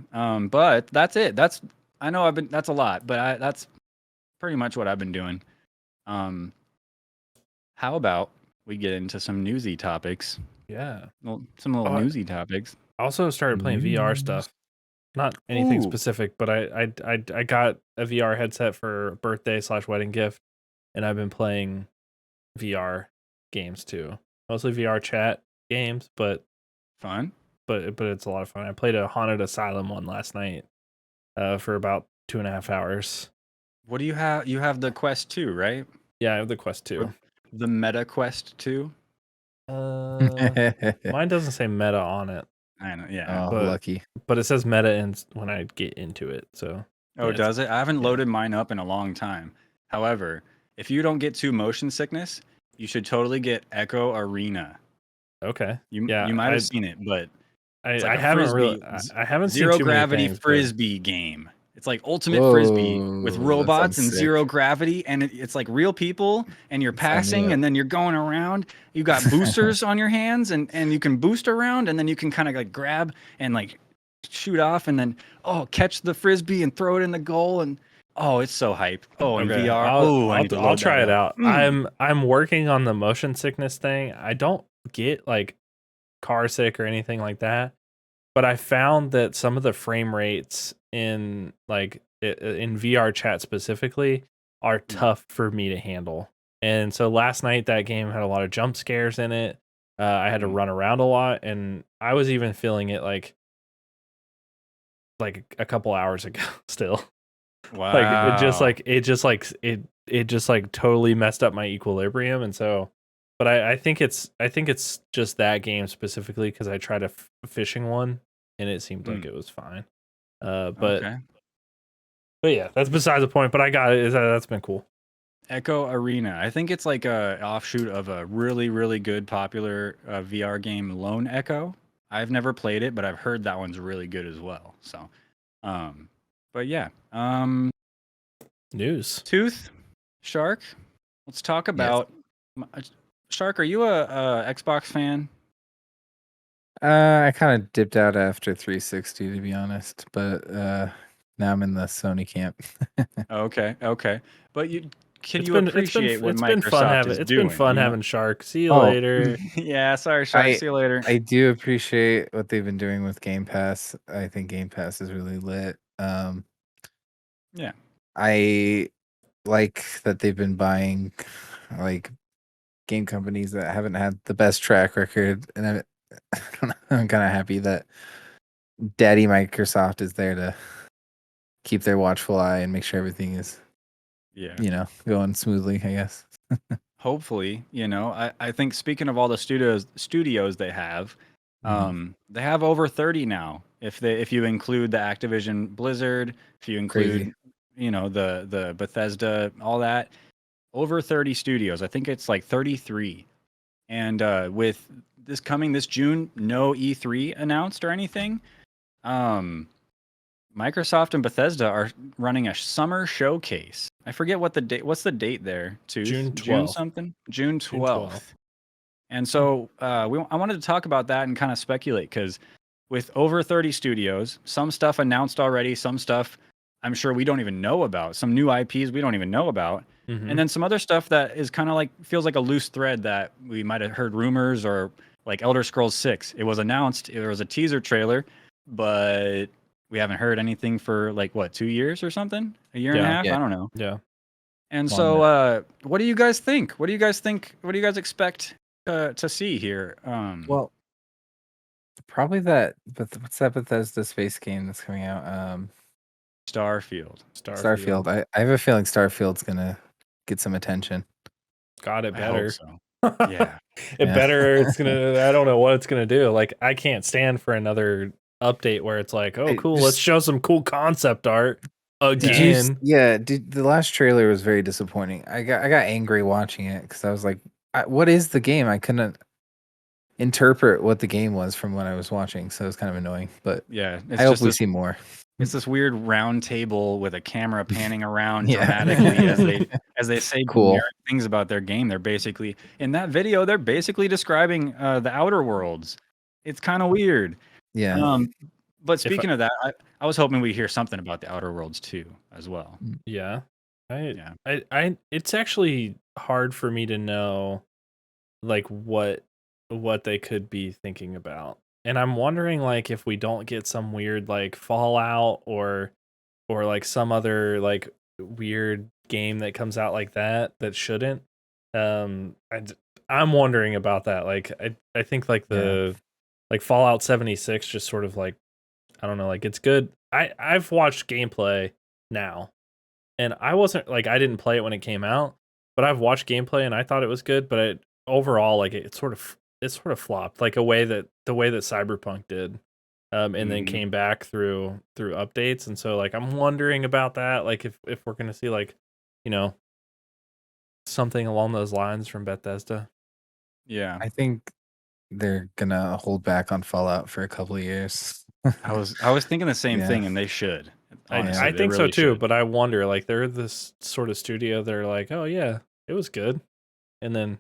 but that's it. I know that's a lot, but that's pretty much what I've been doing. How about we get into some newsy topics? Yeah. Well, some little newsy topics. I also started playing VR stuff. Not anything Ooh. specific, but I got a VR headset for birthday/wedding gift, and I've been playing VR games too. Mostly VR chat games, but Fun. but it's a lot of fun. I played a Haunted Asylum one last night for about 2.5 hours. What do you have? You have the Quest 2, right? Yeah, I have the Quest 2. The Meta Quest 2? Mine doesn't say Meta on it. I know, yeah. Oh, lucky. But it says Meta when I get into it, so. Oh, yeah, does it? I haven't loaded mine up in a long time. However, if you don't get too motion sickness, you should totally get Echo Arena. Okay. You might have seen it, but it's like I haven't frisbee, really. I haven't zero seen too gravity many things, frisbee game. It's like ultimate frisbee with Whoa, that robots and sounds zero sick. gravity, and it's like real people, and you're Sign me passing, up. and then you're going around. You got boosters on your hands, and you can boost around, and then you can kind of like grab and like shoot off, and then catch the frisbee and throw it in the goal, and it's so hype. Oh, in Okay, VR. I'll try it out. I'm working on the motion sickness thing. I don't get like car sick or anything like that, but I found that some of the frame rates in in VR chat specifically are tough for me to handle. And so last night that game had a lot of jump scares in it. I had to run around a lot, and I was even feeling it like a couple hours ago still. Wow. Like it just totally messed up my equilibrium, and so but I think it's just that game specifically because I tried a fishing one and it seemed like it was fine. But yeah, that's besides the point. But I got it. That's been cool. Echo Arena. I think it's like a offshoot of a really, really good popular VR game, Lone Echo. I've never played it, but I've heard that one's really good as well. So, but yeah. News. Tooth, Shark. Let's talk about Shark. Are you a Xbox fan? I kind of dipped out after 360, to be honest, but now I'm in the Sony camp. Okay. But can It's you been appreciate what it's Microsoft been fun is having doing? been fun you know? having Shark. See you later. Yeah, sorry, Shark. See you later. I do appreciate what they've been doing with Game Pass. I think Game Pass is really lit. Yeah. I like that they've been buying like game companies that haven't had the best track record, and I'm kind of happy that Daddy Microsoft is there to keep their watchful eye and make sure everything is going smoothly, I guess. Hopefully, I think speaking of all the studios they have over 30 now. If you include the Activision Blizzard, if you include the Bethesda, all that, over 30 studios. I think it's like 33. And with this June, no E3 announced or anything. Microsoft and Bethesda are running a summer showcase. I forget what the date. What's the date there? June 12th. June something. June 12th. And so I wanted to talk about that and kind of speculate because with over 30 studios, some stuff announced already, some stuff I'm sure we don't even know about, some new IPs we don't even know about, and then some other stuff that is kind of like feels like a loose thread that we might have heard rumors or like Elder Scrolls 6. It was announced, there was a teaser trailer, but we haven't heard anything for like what, 2 years or something? A year and a half? Yeah. I don't know. Yeah. And Long so what do you guys think? What do you guys think? What do you guys expect to see here? Well, probably that. But what's that Bethesda space game that's coming out? Starfield. Starfield. I have a feeling Starfield's gonna get some attention. God, it I hope better. so. Yeah. It Yeah. better. It's gonna. I don't know what it's gonna do. Like, I can't stand for another update where it's like, oh, cool, let's show some cool concept art again. The last trailer was very disappointing. I got angry watching it because I was like, what is the game? I couldn't interpret what the game was from what I was watching, so it was kind of annoying. But Yeah. I hope we see more. It's this weird round table with a camera panning around Yeah. dramatically as they say Cool. generic things about their game. They're basically in that video. They're basically describing the Outer Worlds. It's kind of weird. Yeah. But speaking of that, I was hoping we'd hear something about the Outer Worlds too, as well. Yeah. Yeah. It's actually hard for me to know like what they could be thinking about. And I'm wondering like if we don't get some weird like Fallout or like some other like weird game that comes out like that shouldn't. I'm wondering about that. Like I think like like Fallout 76 just sort of like, I don't know, like it's good. I've watched gameplay now, and I wasn't like, I didn't play it when it came out, but I've watched gameplay and I thought it was good, but overall like it sort of flopped like the way that Cyberpunk did. And then came back through updates, and so like I'm wondering about that, like if we're gonna see like, you know, something along those lines from Bethesda. Yeah. I think they're gonna hold back on Fallout for a couple of years. I was thinking the same thing, and they should. Honestly, I they think so really too, should. but I wonder, like they're this sort of studio, they're like, oh yeah, it was good, and then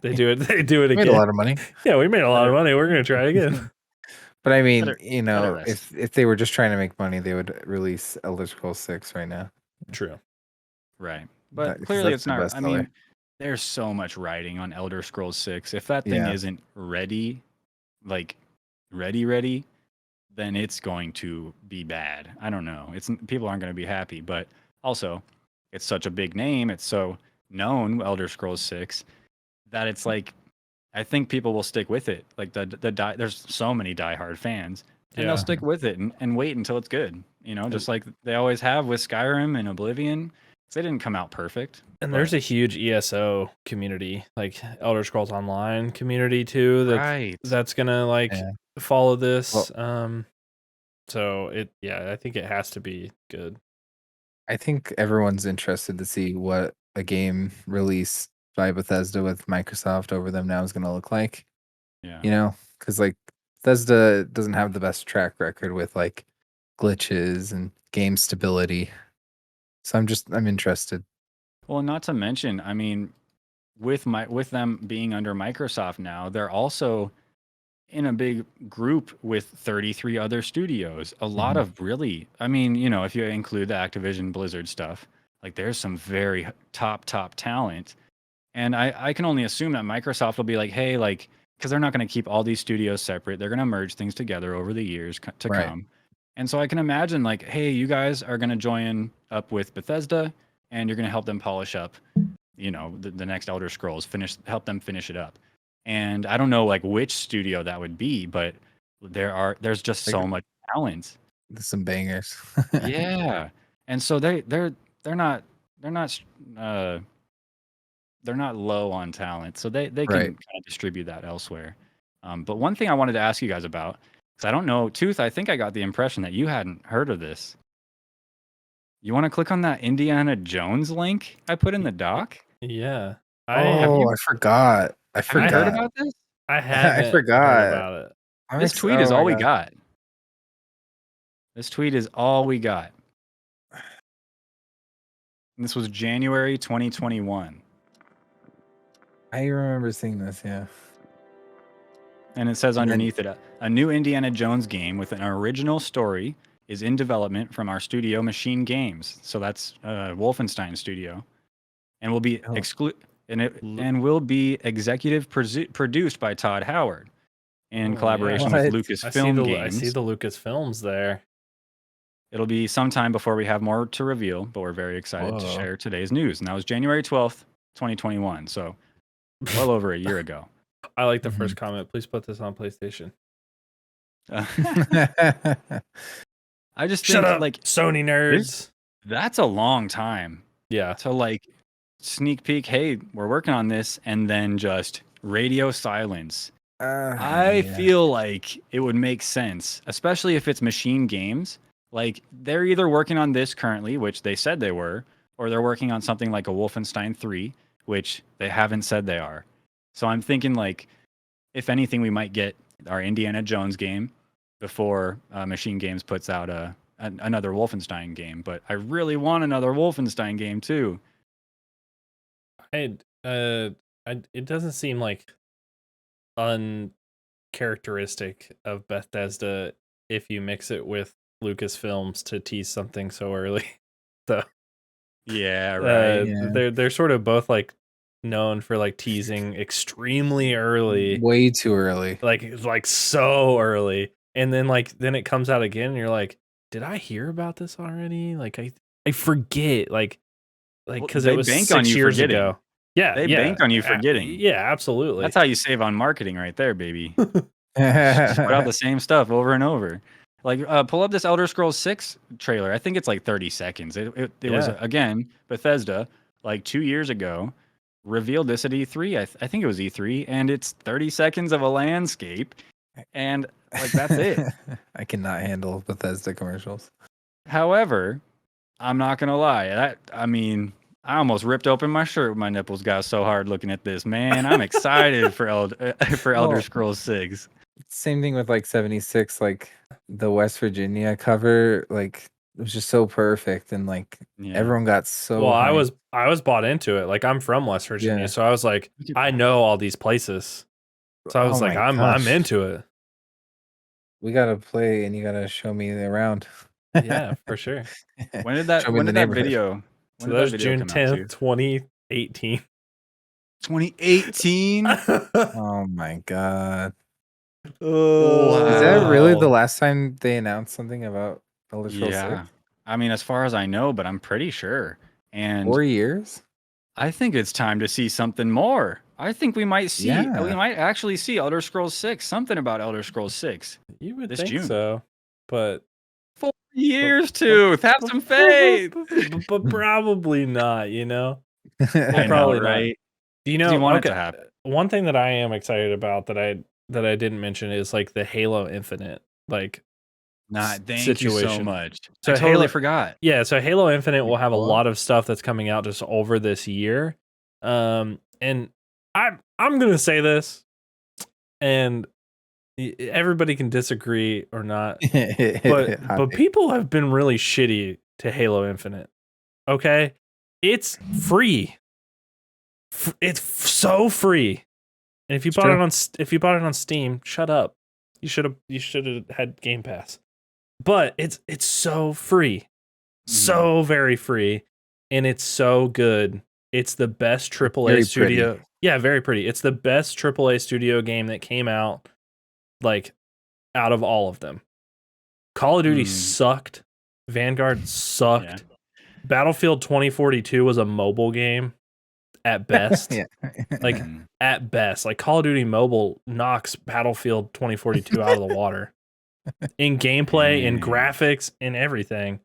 they do it again. Made a lot of money. Yeah, we made a lot of money. We're gonna try again. But I mean, better rest. if they were just trying to make money, they would release Elder Scrolls 6 right now. True. Right. But 'Cause clearly that's it's the not. best I seller. mean, there's so much writing on Elder Scrolls 6. If that thing Yeah. isn't ready, like ready, then it's going to be bad. I don't know. People aren't going to be happy, but also it's such a big name, it's so known, Elder Scrolls 6, that it's like I think people will stick with it. Like there's so many diehard fans, and they'll stick with it and wait until it's good. You know, just like they always have with Skyrim and Oblivion. 'Cause they didn't come out perfect. And there's a huge ESO community, like Elder Scrolls Online community too. That's gonna like follow this. Well, so I think it has to be good. I think everyone's interested to see what a game released by Bethesda with Microsoft over them now is going to look like. Yeah. You know, because like Bethesda doesn't have the best track record with like glitches and game stability. So I'm interested. Well, not to mention, I mean, with them being under Microsoft now, they're also in a big group with 33 other studios. A lot of really, I mean, you know, if you include the Activision Blizzard stuff, like there's some very top talent. And I can only assume that Microsoft will be like, hey, like, because they're not going to keep all these studios separate. They're going to merge things together over the years to come. And so I can imagine like, hey, you guys are going to join up with Bethesda and you're going to help them polish up, you know, the next Elder Scrolls, help them finish it up. And I don't know like which studio that would be, but there's just so much talent. There's some bangers. Yeah. And so they're not low on talent, so they can kind of distribute that elsewhere. But one thing I wanted to ask you guys about, because I don't know, Tooth, I think I got the impression that you hadn't heard of this. You want to click on that Indiana Jones link I put in the doc? Yeah. I forgot. Have you heard about this? I haven't I forgot heard about it. This tweet is all we got. This tweet is all we got. And this was January 2021. I remember seeing this, yeah. And it says And then- underneath it, a new Indiana Jones game with an original story is in development from our studio Machine Games. So that's Wolfenstein studio, and will be Oh. and will be executive produced by Todd Howard in Oh, collaboration yeah. with What? Lucasfilm Games. I see the Lucasfilms there. It'll be sometime before we have more to reveal, but we're very excited to Whoa. share today's news. And that was January 12th, 2021. So well over a year ago. I like the first comment. Please put this on PlayStation. I just Shut think up, like Sony nerds. that's a long time Yeah. to like sneak peek, hey, we're working on this, and then just radio silence. I Yeah. feel like it would make sense, especially if it's Machine Games. Like they're either working on this currently, which they said they were, or they're working on something like a Wolfenstein 3, which they haven't said they are. So I'm thinking like, if anything, we might get our Indiana Jones game before Machine Games puts out another Wolfenstein game. But I really want another Wolfenstein game too. It doesn't seem like uncharacteristic of Bethesda if you mix it with Lucasfilms to tease something so early. So Yeah, right. Yeah. they're sort of both like known for like teasing extremely early, Way too early. like so early, and then it comes out again, and you're like, did I hear about this already? Like I forget, like because they it was bank on 6 you years forgetting. ago. Yeah, They yeah, bank on you forgetting. Yeah, absolutely. That's how you save on marketing right there, baby. Just put out the same stuff over and over. Like, pull up this Elder Scrolls 6 trailer. I think it's like 30 seconds. It was, Yeah. again, Bethesda, like 2 years ago, revealed this at E3. I think it was E3, and it's 30 seconds of a landscape. And, like, that's it. I cannot handle Bethesda commercials. However, I'm not going to lie. I almost ripped open my shirt when my nipples got so hard looking at this. Man, I'm excited for Elder Scrolls 6. Same thing with like 76, like the West Virginia cover, like it was just so perfect, and like Yeah. everyone got so Well, hyped. I was bought into it. Like I'm from West Virginia, Yeah. so I was like, I know all these places. So I was Oh like, my I'm gosh. into it. We gotta play, and you gotta show me around. Yeah, for sure. When did that Show me the neighborhood. video? So that was June 10th, 2018. 2018. Oh my god. Oh, Is that really the Wow. last time they announced something about Elder Scrolls Yeah. 6? I mean, as far as I know, but I'm pretty sure. And 4 years? I think it's time to see something more. I think we might Yeah. actually see Elder Scrolls 6, something about Elder Scrolls 6. you would This think June. so, but 4 years, Tooth. Have some faith. but probably not. You know, I know, probably not. right? Do you 'Cause know? you want it okay, to happen. one thing that I am excited about that I didn't mention is like the Halo Infinite like Thank you so situation. much. So I totally Halo- forgot. Yeah, so Halo Infinite will have a Cool. lot of stuff that's coming out just over this year. And I'm gonna say this, and everybody can disagree or not, but Hot take. people have been really shitty to Halo Infinite. Okay, it's free. It's so free, and if you It's bought true. it on Steam, shut up. You should have had Game Pass, but it's so free, so very free, and it's so good. It's the best AAA Very studio. pretty. Yeah, very pretty. It's the best AAA studio game that came out, like, out of all of them. Call of Duty sucked. Vanguard sucked. Yeah. Battlefield 2042 was a mobile game at best. Yeah. Like, at best. Like, Call of Duty Mobile knocks Battlefield 2042 out of the water. In gameplay, in Dang. graphics, in everything.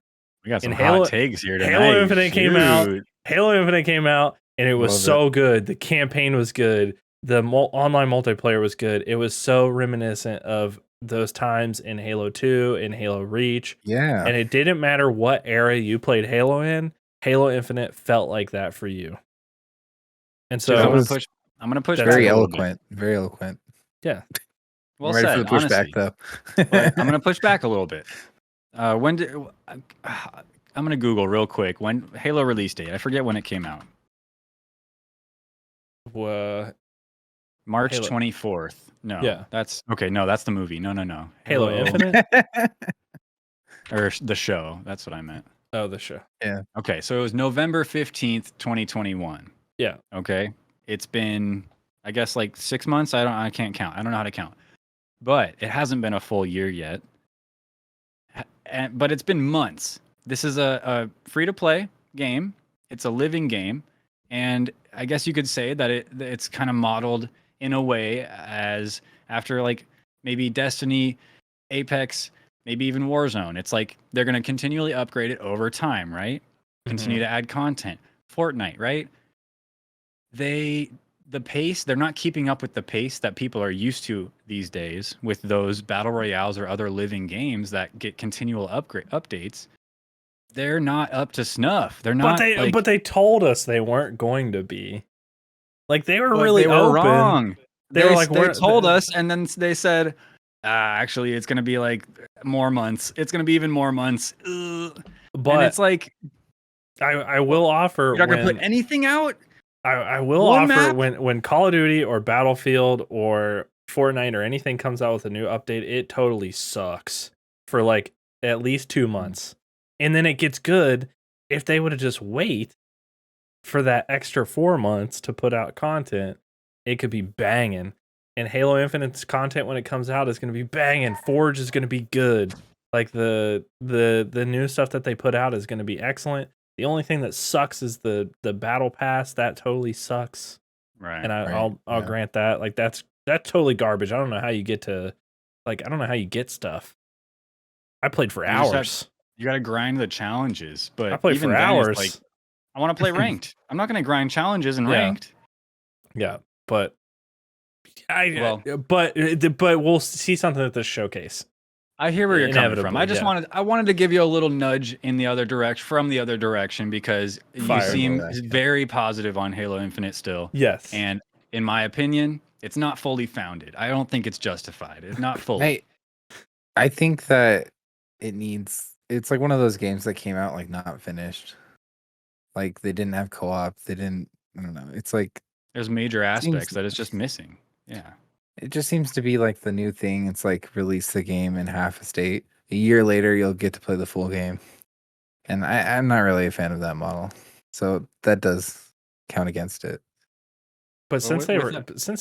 We got some And Halo- hot takes here tonight. Halo Infinite came out. Shoot. Halo Infinite came out, and it was Love so good. The campaign was good. The online multiplayer was good. It was so reminiscent of those times in Halo 2 and Halo Reach. Yeah. And it didn't matter what era you played Halo in, Halo Infinite felt like that for you. And so Dude, I'm was gonna push that's back very a little bit. eloquent. Very eloquent. yeah. Well I'm ready said, for the pushback, honestly. though. But I'm gonna push back a little bit. When did I'm gonna Google real quick when Halo release date? I forget when it came out. March Halo. 24th. No. Yeah. That's okay. No, that's the movie. No. Halo Infinite? Or the show. That's what I meant. Oh, the show. Yeah. Okay. So it was November 15th, 2021. Yeah. Okay. It's been, I guess, like 6 months. I can't count. I don't know how to count. But it hasn't been a full year yet. But it's been months. This is a free-to-play game. It's a living game. And I guess you could say that it's kind of modeled in a way as after like maybe Destiny, Apex, maybe even Warzone. It's like they're going to continually upgrade it over time, right? Continue to add content. Fortnite, right? The pace, they're not keeping up with the pace that people are used to these days with those battle royales or other living games that get continual updates. They're not up to snuff. They're not. But they told us they weren't going to be. Like they were But really they were open. wrong. They were like, they told us, and then they said, actually, it's going to be like more months. It's going to be even more months. Ugh. But and it's like, I will offer. you're not going to put anything out. I will One offer map? when Call of Duty or Battlefield or Fortnite or anything comes out with a new update, it totally sucks for like at least 2 months. And then it gets good if they would have just wait for that extra 4 months to put out content. It could be banging. And Halo Infinite's content when it comes out is going to be banging. Forge is going to be good. Like the new stuff that they put out is going to be excellent. The only thing that sucks is the battle pass. That totally sucks. Right. And I'll grant that. Like that's totally garbage. I don't know how you get to I don't know how you get stuff. I played for hours. You got to grind the challenges, but I played even for then, hours. It's like, I want to play ranked. I'm not going to grind challenges and ranked. Yeah, but but we'll see something at this showcase. I hear where you're coming from. I wanted to give you a little nudge in the other direction because you seem very positive on Halo Infinite still. Yes. And in my opinion, it's not fully founded. I don't think it's justified. It's not fully. I think that it's like one of those games that came out like not finished. Like they didn't have co-op. I don't know. It's like there's major aspects that it's just missing. Yeah. It just seems to be like the new thing. It's like release the game in half a state. A year later, you'll get to play the full game. And I'm not really a fan of that model. So that does count against it. But since they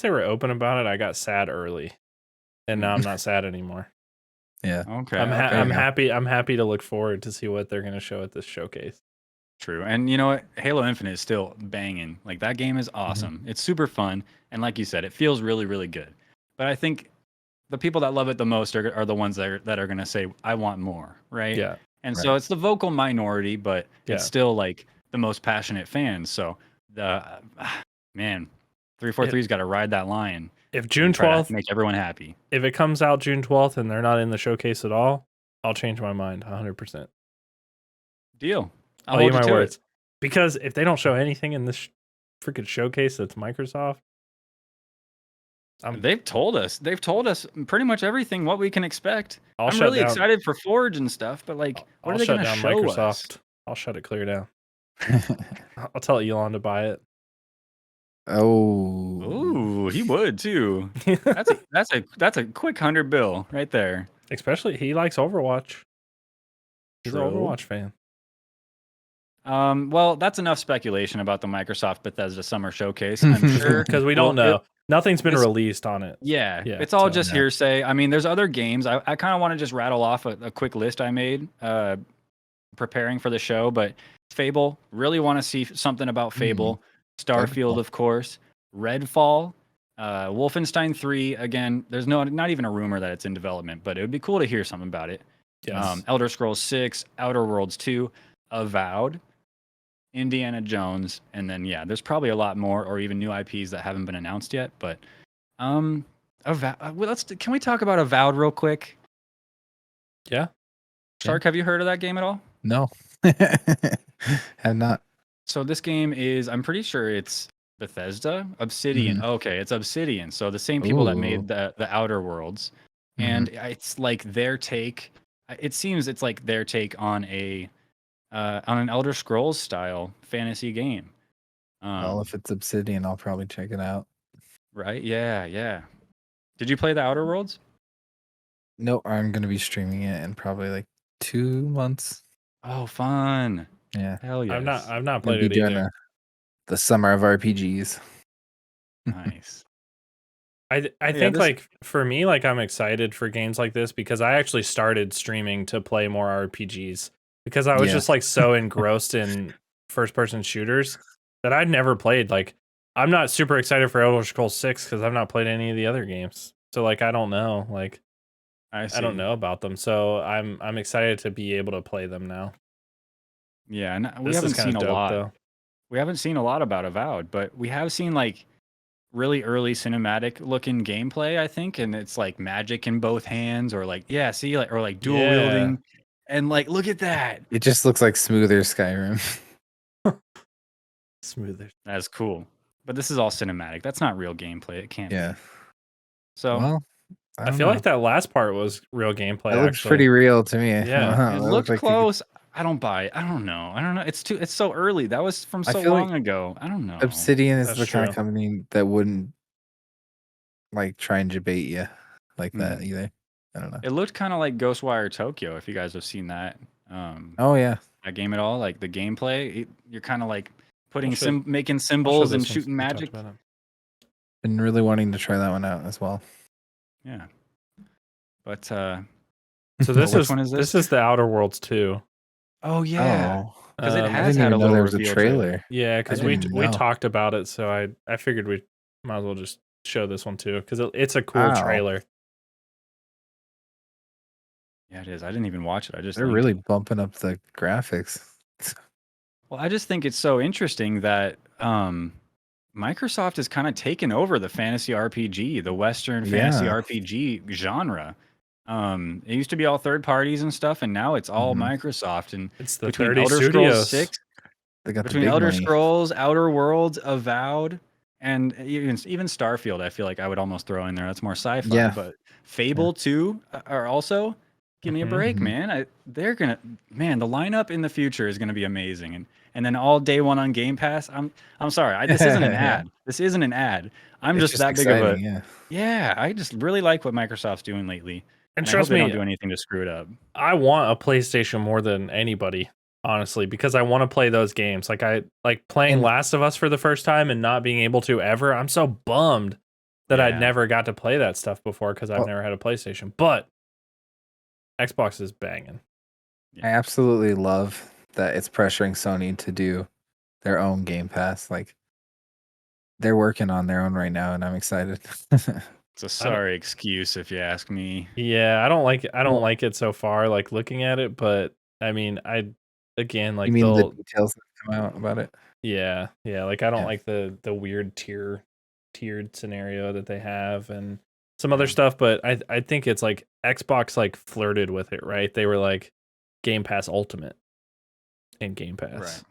were open about it, I got sad early. And now I'm not sad anymore. Yeah. Okay. I'm happy to look forward to see what they're going to show at this showcase. True. And you know what? Halo Infinite is still banging. Like that game is awesome. Mm-hmm. It's super fun. And like you said, it feels really, really good. But I think the people that love it the most are the ones that are going to say, I want more. Right. Yeah. And so it's the vocal minority, but it's still like the most passionate fans. So man, 343's got to ride that line. If June 12th make everyone happy. If it comes out June 12th and they're not in the showcase at all, I'll change my mind 100%. Deal. I'll hold my words. Because if they don't show anything in this freaking showcase that's Microsoft, they've told us pretty much everythll what we can expect. I'm really excited for Forge and stuff, but like, what are they going to show Microsoft? I'll shut it clear down. I'll tell Elon to buy it. Oh, he would too. That's a quick $100 bill right there. Especially he likes Overwatch. He's an Overwatch fan. Well, that's enough speculation about the Microsoft Bethesda Summer Showcase. I'm sure because we don't know. Nothing's been released on it. Yeah, it's all just hearsay. I mean, there's other games. I kind of want to just rattle off a quick list I made preparing for the show, but Fable, really want to see something about Fable. Starfield, of course. Redfall. Wolfenstein 3. Again, there's not even a rumor that it's in development, but it would be cool to hear something about it. Yes. Elder Scrolls 6, Outer Worlds 2, Avowed, Indiana Jones, and then there's probably a lot more or even new IPs that haven't been announced yet. But can we talk about Avowed real quick? Yeah. Shark, have you heard of that game at all? No. Have not. So this game is, I'm pretty sure it's Bethesda, Obsidian. Mm-hmm. Okay, it's Obsidian. So the same people that made the Outer Worlds, and it's like their take. It seems it's like their take on an Elder Scrolls style fantasy game. Well, if it's Obsidian, I'll probably check it out. Right? Yeah, yeah. Did you play the Outer Worlds? No, I'm gonna be streaming it in probably like 2 months. Oh, fun. Yeah, Hell yes. I've not gonna played be it doing either. the summer of RPGs. Nice. I Yeah, think this like for me, like I'm excited for games like this because I actually started streaming to play more RPGs because I was Yeah, just like so engrossed in first person shooters that I'd never played. Like I'm not super excited for Elder Scrolls 6 because I've not played any of the other games. So like I don't know. Like I I don't see. know about them. So I'm excited to be able to play them now. Yeah, and we This is haven't kind seen of a dope lot. though. We haven't seen a lot about Avowed, but we have seen like really early cinematic looking gameplay, I think, and it's like magic in both hands, or like yeah, see, like or like dual Yeah. wielding, and like look at that. it just looks like smoother Skyrim. Smoother. That's cool. But this is all cinematic. That's not real gameplay. It can't Yeah. be. So Well, I I don't feel know. like that last part was real gameplay That looks actually. pretty real to me. Yeah. it That looked looked like it. close. I don't buy it. I don't know. I don't know. It's so early. That was from I so feel like long ago. I don't know. Obsidian is That's the kind true. of company that wouldn't like try and debate you like that Mhm. either. I don't know. It looked kind of like Ghostwire Tokyo, if you guys have seen that. Oh yeah, That game at all, like the gameplay, you're kind of like I'll putting show making I'll show symbols and this one shooting since we talked magic. about it. been really wanting to try that one out as well. Yeah, but So which one is this? this is the Outer Worlds 2. Oh yeah, Oh, because it I has didn't had a even know little there was a reveal trailer. trailer. Yeah, I because didn't we know. talked about it, so I figured we might as well just show this one too because it's a cool Wow, trailer. Yeah, it is. I didn't even watch it. I just they're linked really it. bumping up the graphics. Well, I just think it's so interesting that Microsoft has kind of taken over the fantasy RPG, the Western fantasy Yeah. RPG genre. It used to be all third parties and stuff, and now it's all Mhm. Microsoft. And It's the between 30 Elder Scrolls Studios. 6, They got the between big Elder money. Scrolls, Outer Worlds, Avowed, and even Starfield, I feel like I would almost throw in there. That's more sci-fi, Yeah. but Fable 2 are also give me a Mhm. break, Mhm. man. They're gonna man, the lineup in the future is gonna be amazing, and then all day one on Game Pass. I'm sorry, this isn't an Yeah. ad. This isn't an ad. I'm It's just just that big of a exciting. Yeah. yeah. I just really like what Microsoft's doing lately, And and I hope trust they don't me, do anything to screw it up. I want a PlayStation more than anybody, honestly, because I want to play those games. Like I like playing And Last of Us for the first time and not being able to ever. I'm so bummed that I'd Yeah, never got to play that stuff before because I've well, never had a PlayStation. But Xbox is banging. I absolutely love that it's pressuring Sony to do their own Game Pass. Like they're working on their own right now, and I'm excited. it's a I don't, sorry excuse if you ask me. yeah, I don't Well, like it so far, like looking at it, but I mean, I again you like mean the they'll details that come out about it? yeah, yeah, like I don't Yeah. like the weird tiered scenario that they have and some other Yeah. stuff, but I think it's like Xbox like flirted with it, right? They were like Game Pass Ultimate and Game Right. Pass.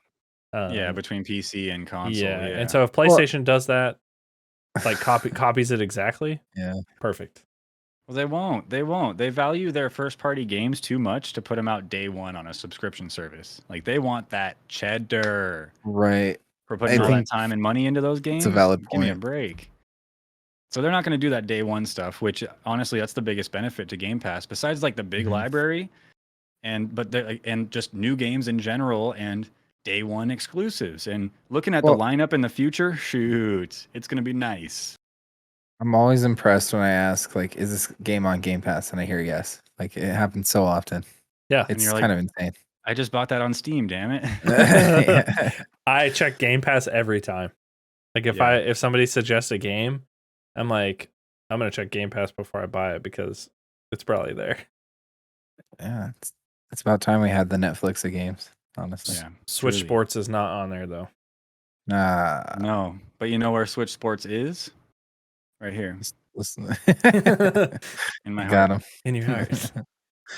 Yeah, between PC and console. Yeah, and Yeah. so if Well, PlayStation does that, like copies it exactly, yeah. perfect. Well, they won't. They won't. They value their first party games too much to put them out day one on a subscription service. Like they want that cheddar Right. for I putting all that think time and money into those it's a games. valid Give me a point. break. So they're not going to do that day one stuff, which honestly, that's the biggest benefit to Game Pass. Besides like the big Mhm. library, and just new games in general and day one exclusives. And looking at the Well, lineup in the future, shoot, it's going to be nice. I'm always impressed when I ask, like, is this game on Game Pass? And I hear yes. Like, it happens so often. Yeah. And It's you're like, kind of insane. I just bought that on Steam, damn it. Yeah. I check Game Pass every time. Like Yeah. if somebody suggests a game, I'm like, I'm gonna check Game Pass before I buy it because it's probably there. Yeah, it's about time we had the Netflix of games, honestly. Yeah. Switch truly. Sports is not on there though. No, but you know where Switch Sports is? Right here Listen. in my Got heart. him. In your heart.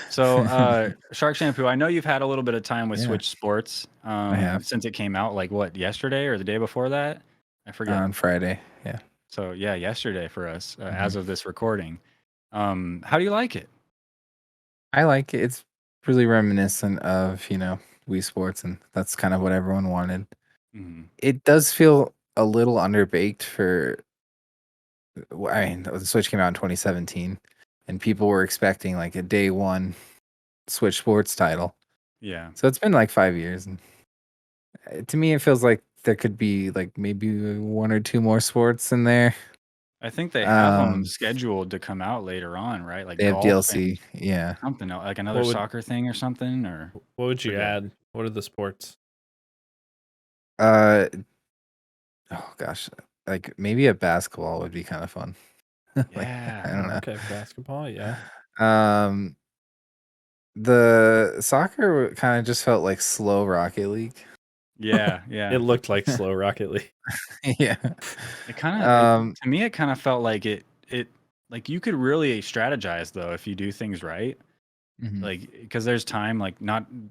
So, Shark Shampoo, I know you've had a little bit of time with Yeah. Switch Sports have. since it came out, like what, yesterday or the day before that? I forget. On Friday. Yeah. So, yeah, yesterday for us, Mhm. as of this recording. How do you like it? I like it. It's really reminiscent of, Wii Sports, and that's kind of what everyone wanted. Mhm. It does feel a little underbaked for I mean, the Switch came out in 2017, and people were expecting like a day one Switch Sports title. Yeah. So it's been like 5 years, and to me, it feels like there could be like maybe one or two more sports in there. I think they have them Um, scheduled to come out later on, right? Like they have golf and DLC. Yeah. something else, like another What would soccer thing or something, or what would you forget. add? What are the sports? Oh gosh, like maybe a basketball would be kind of fun. Like I Yeah. don't know. Okay, basketball. Yeah. Um, the soccer kind of just felt like slow Rocket League. Yeah. Yeah. It looked like slow Rocket League. Yeah. It kind of, Um, to me, it kind of felt like like you could really strategize though if you do things right. mhm. Like, because there's time, like,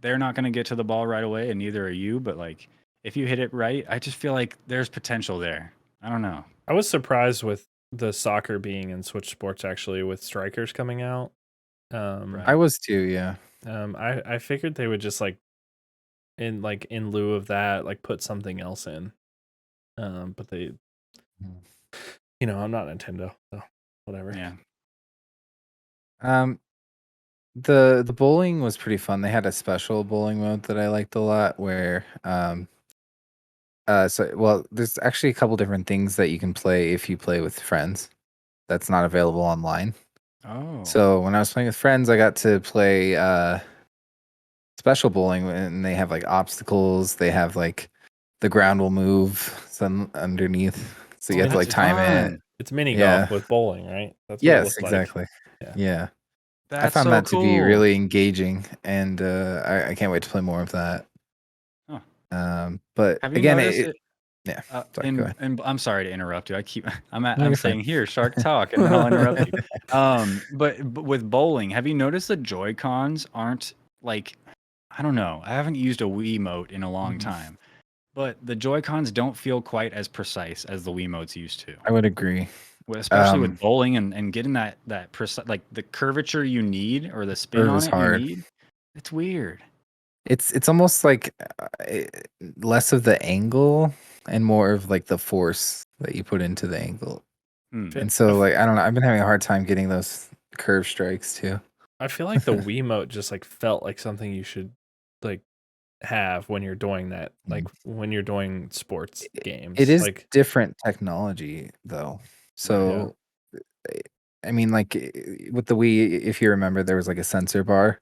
they're not going to get to the ball right away, and neither are you. But like, if you hit it right, I just feel like there's potential there. I don't know. I was surprised with the soccer being in Switch Sports actually with Strikers coming out. Right. I was too. Yeah. I figured they would just like in lieu of that like put something else in. But they, I'm not Nintendo, so whatever. Yeah. Um, the bowling was pretty fun. They had a special bowling mode that I liked a lot where there's actually a couple different things that you can play if you play with friends that's not available online. Oh. So when I was playing with friends, I got to play special bowling, and they have like obstacles. They have like the ground will move some underneath, so you have to like That's time it. fun. It's mini Yeah. golf with bowling, right? That's what it Yes, looked like. exactly. Yeah. Yeah. I That's found so that to be cool. really engaging, and I can't wait to play more of that. Huh. But Have you again, noticed it? yeah. Sorry, go ahead. And I'm sorry to interrupt you. No, I'm you're fine. saying here, Shark Talk, and then I'll interrupt you. But with bowling, have you noticed the Joy Cons aren't like, I don't know. I haven't used a Wiimote in a long Mhm. time, but the Joy Cons don't feel quite as precise as the Wiimotes used to. I would agree. Especially with bowling and getting that precise, like the curvature you need or the spin Curve on is it you hard. need. It's weird. It's almost like less of the angle and more of like the force that you put into the angle. Hmm. And so like I don't know, I've been having a hard time getting those curve strikes too. I feel like the Wiimote just like felt like something you should like have when you're doing that, like when you're doing sports games. It is like different technology though. So I mean like with the Wii, if you remember, there was like a sensor bar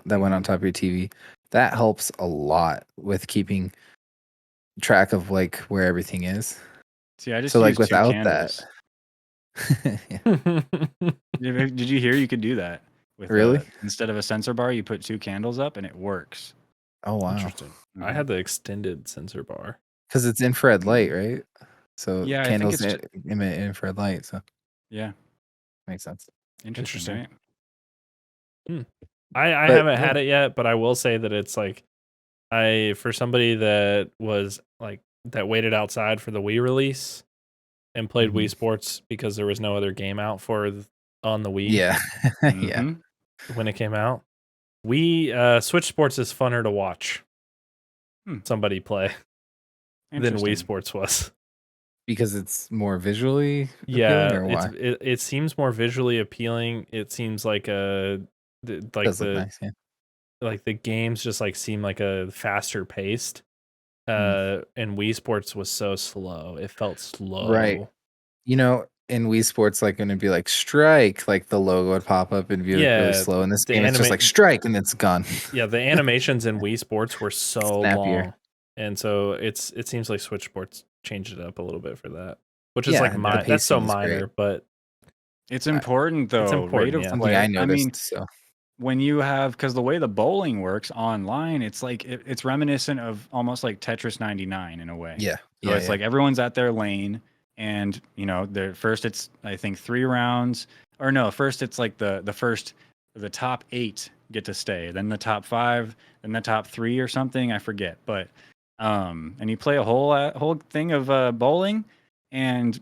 that went on top of your TV. That helps a lot with keeping track of like where everything is. See, I just So like used two without that, candles. Did you hear you could do that with really? instead of a sensor bar, you put two candles up and it works. Oh wow, Interesting. I had the extended sensor bar. because it's infrared light, right? So Yeah, I think candles it's emit infrared light, so yeah, makes sense. interesting, Interesting. right? I But haven't had it yet, but I will say that it's like for somebody that was like that waited outside for the Wii release and played Wii Sports because there was no other game out on the Wii. Yeah, yeah. Mhm. When it came out. Switch Sports is funner to watch somebody play than Wii Interesting. Sports was. Because it's more visually appealing, Yeah, or why? it seems more visually appealing. It seems like It does look nice, yeah. like the games just like seem like a faster paced. And Wii Sports was so slow. It felt slow. Right. You know, in Wii Sports, like when it'd be like strike, like the logo would pop up and be like really Yeah, slow. In this the game, it's just like strike and it's gone. Yeah, the animations in Wii Sports were so Snappier. long, and so it seems like Switch Sports changed it up a little bit for that, which is Yeah, like and the that's so pacing is great. minor, but It's important though. it's important, Rate of yeah. Something play. I I mean, noticed. So when you have, because the way the bowling works online, it's like it's reminiscent of almost like Tetris 99 in a way. yeah, So yeah, it's yeah. like everyone's at their lane, and the first it's I think 3 rounds, or no, first it's like the top 8 get to stay, then the top 5, then the top 3 or something, I forget. But and you play a whole thing of bowling, and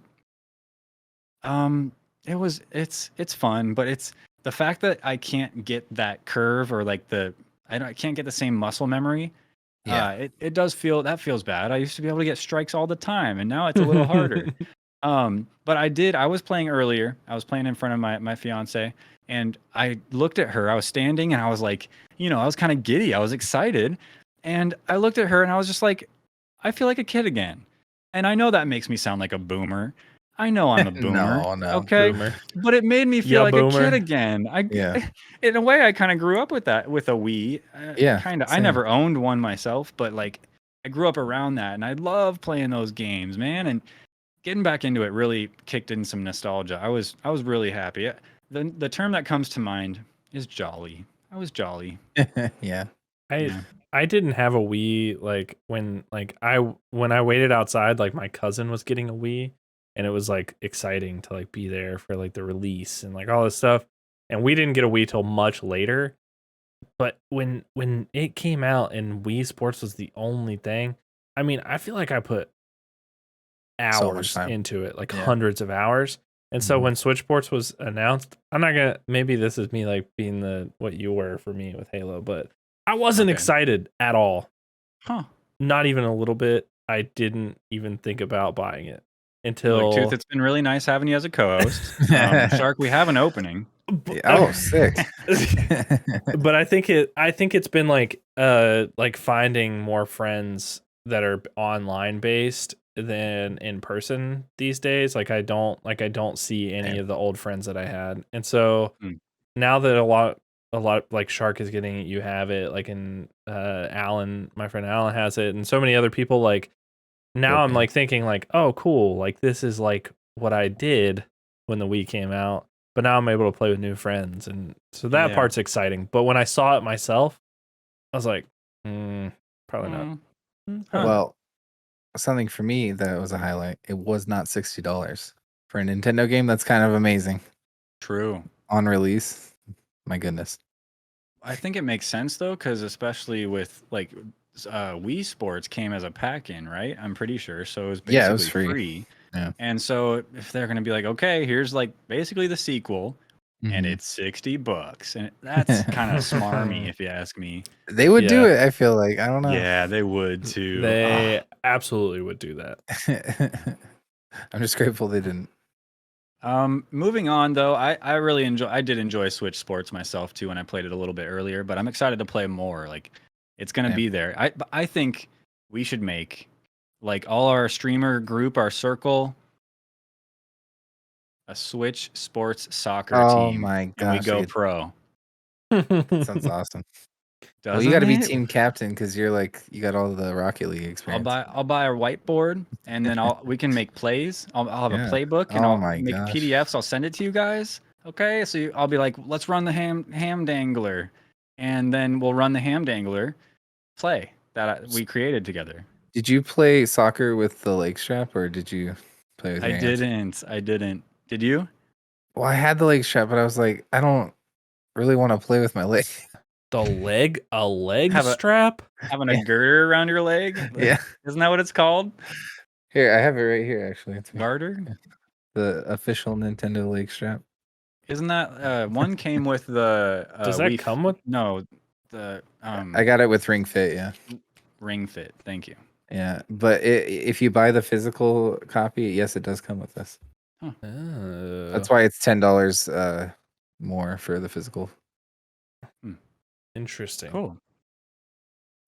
it's fun, but it's the fact that I can't get that curve or like I can't get the same muscle memory. Yeah. It does feel that feels bad. I used to be able to get strikes all the time, and now it's a little harder. But I was playing earlier. I was playing in front of my fiance, and I looked at her. I was standing and I was like, I was kind of giddy. I was excited. And I looked at her and I was just like, I feel like a kid again. And I know that makes me sound like a boomer. I know I'm a boomer. No. Okay. Boomer. But it made me feel Yeah, like a boomer. kid again. Yeah. In a way, I kind of grew up with that, with a Wii. Yeah, Kind of. I same. never owned one myself, but like I grew up around that, and I love playing those games, man. And getting back into it really kicked in some nostalgia. I was really happy. The term that comes to mind is jolly. I was jolly. Yeah. Yeah. I didn't have a Wii like when I waited outside, like my cousin was getting a Wii, and it was like exciting to like be there for like the release and like all this stuff. And we didn't get a Wii till much later. But when it came out and Wii Sports was the only thing, I mean, I feel like I put So much hours time. into it, like Yeah. hundreds of hours. And so Mhm. when Switch Sports was announced, I'm not gonna, maybe this is me like being the what you were for me with Halo, but I wasn't Okay. excited at all. Huh. Not even a little bit. I didn't even think about buying it until Look, Tooth, it's been really nice having you as a co-host. Shark, we have an opening. Oh, sick. But I think it's been like finding more friends that are online based than in person these days. Like I don't see any Same. of the old friends that I had. And so Hmm. now that a lot like Shark is getting it, you have it, like in Alan, my friend Alan has it, and so many other people, like now I'm Propane. like thinking like, oh cool, like this is like what I did when the Wii came out, but now I'm able to play with new friends, and so that Yeah. part's exciting. But when I saw it myself, I was like, probably not. Huh. Well, something for me that was a highlight. It was not $60 for a Nintendo game. That's kind of amazing True. on release. My goodness. I think it makes sense though, because especially with like Wii Sports came as a pack-in, right? I'm pretty sure. So it was basically Yeah, it was free. free. Yeah. And so if they're gonna be like, okay, here's like basically the sequel, and Mhm. it's $60, and that's kind of smarmy if you ask me. They would do Yeah. it. I feel like I don't know. Yeah, they would too. They absolutely would do that. I'm just grateful they didn't. Moving on though, I did enjoy Switch Sports myself too when I played it a little bit earlier, but I'm excited to play more. Like it's gonna Same. be there. I think we should make like all our streamer group, our circle, a Switch Sports soccer Oh team, my and we gosh, go it pro. sounds awesome. Well, Doesn't you got to be it? team captain because you're like you got all the Rocket League experience. I'll buy a whiteboard, and then we can make plays. I'll have Yeah. a playbook, and Oh I'll my make gosh. PDFs. I'll send it to you guys. Okay, so I'll be like, let's run the ham dangler, and then we'll run the ham dangler play that we created together. Did you play soccer with the leg strap or did you play with your hands? I didn't. Did you? Well, I had the leg strap, but I was like, I don't really want to play with my leg. A leg Have a- strap? Having Yeah. a girder around your leg? Yeah. Isn't that what it's called? Here, I have it right here. Actually, it's Garter? the official Nintendo leg strap. Isn't that one came with the? Does that come with? No, the I got it with Ring Fit. Yeah. Ring Fit. Thank you. Yeah, but if you buy the physical copy, yes, it does come with this. Oh. That's why it's $10 more for the physical. Interesting. Cool.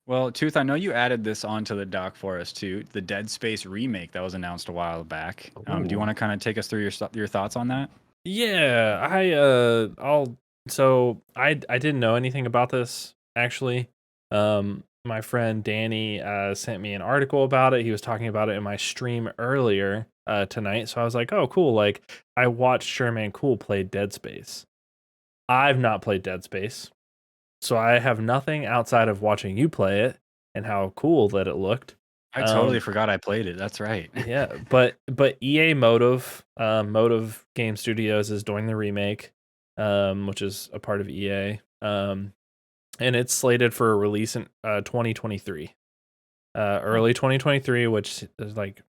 Well, Tooth, I know you added this onto the doc for us too, the Dead Space remake that was announced a while back. Do you Ooh. want to kind of take us through your thoughts on that? Yeah, I didn't know anything about this actually. My friend Danny sent me an article about it. He was talking about it in my stream earlier tonight. So I was like, "Oh, cool. Like I watched Sherman Cool play Dead Space. I've not played Dead Space. So I have nothing outside of watching you play it and how cool that it looked. I totally forgot I played it. That's right. Yeah, but EA Motive Game Studios is doing the remake, which is a part of EA, and it's slated for a release in 2023, early 2023, which is like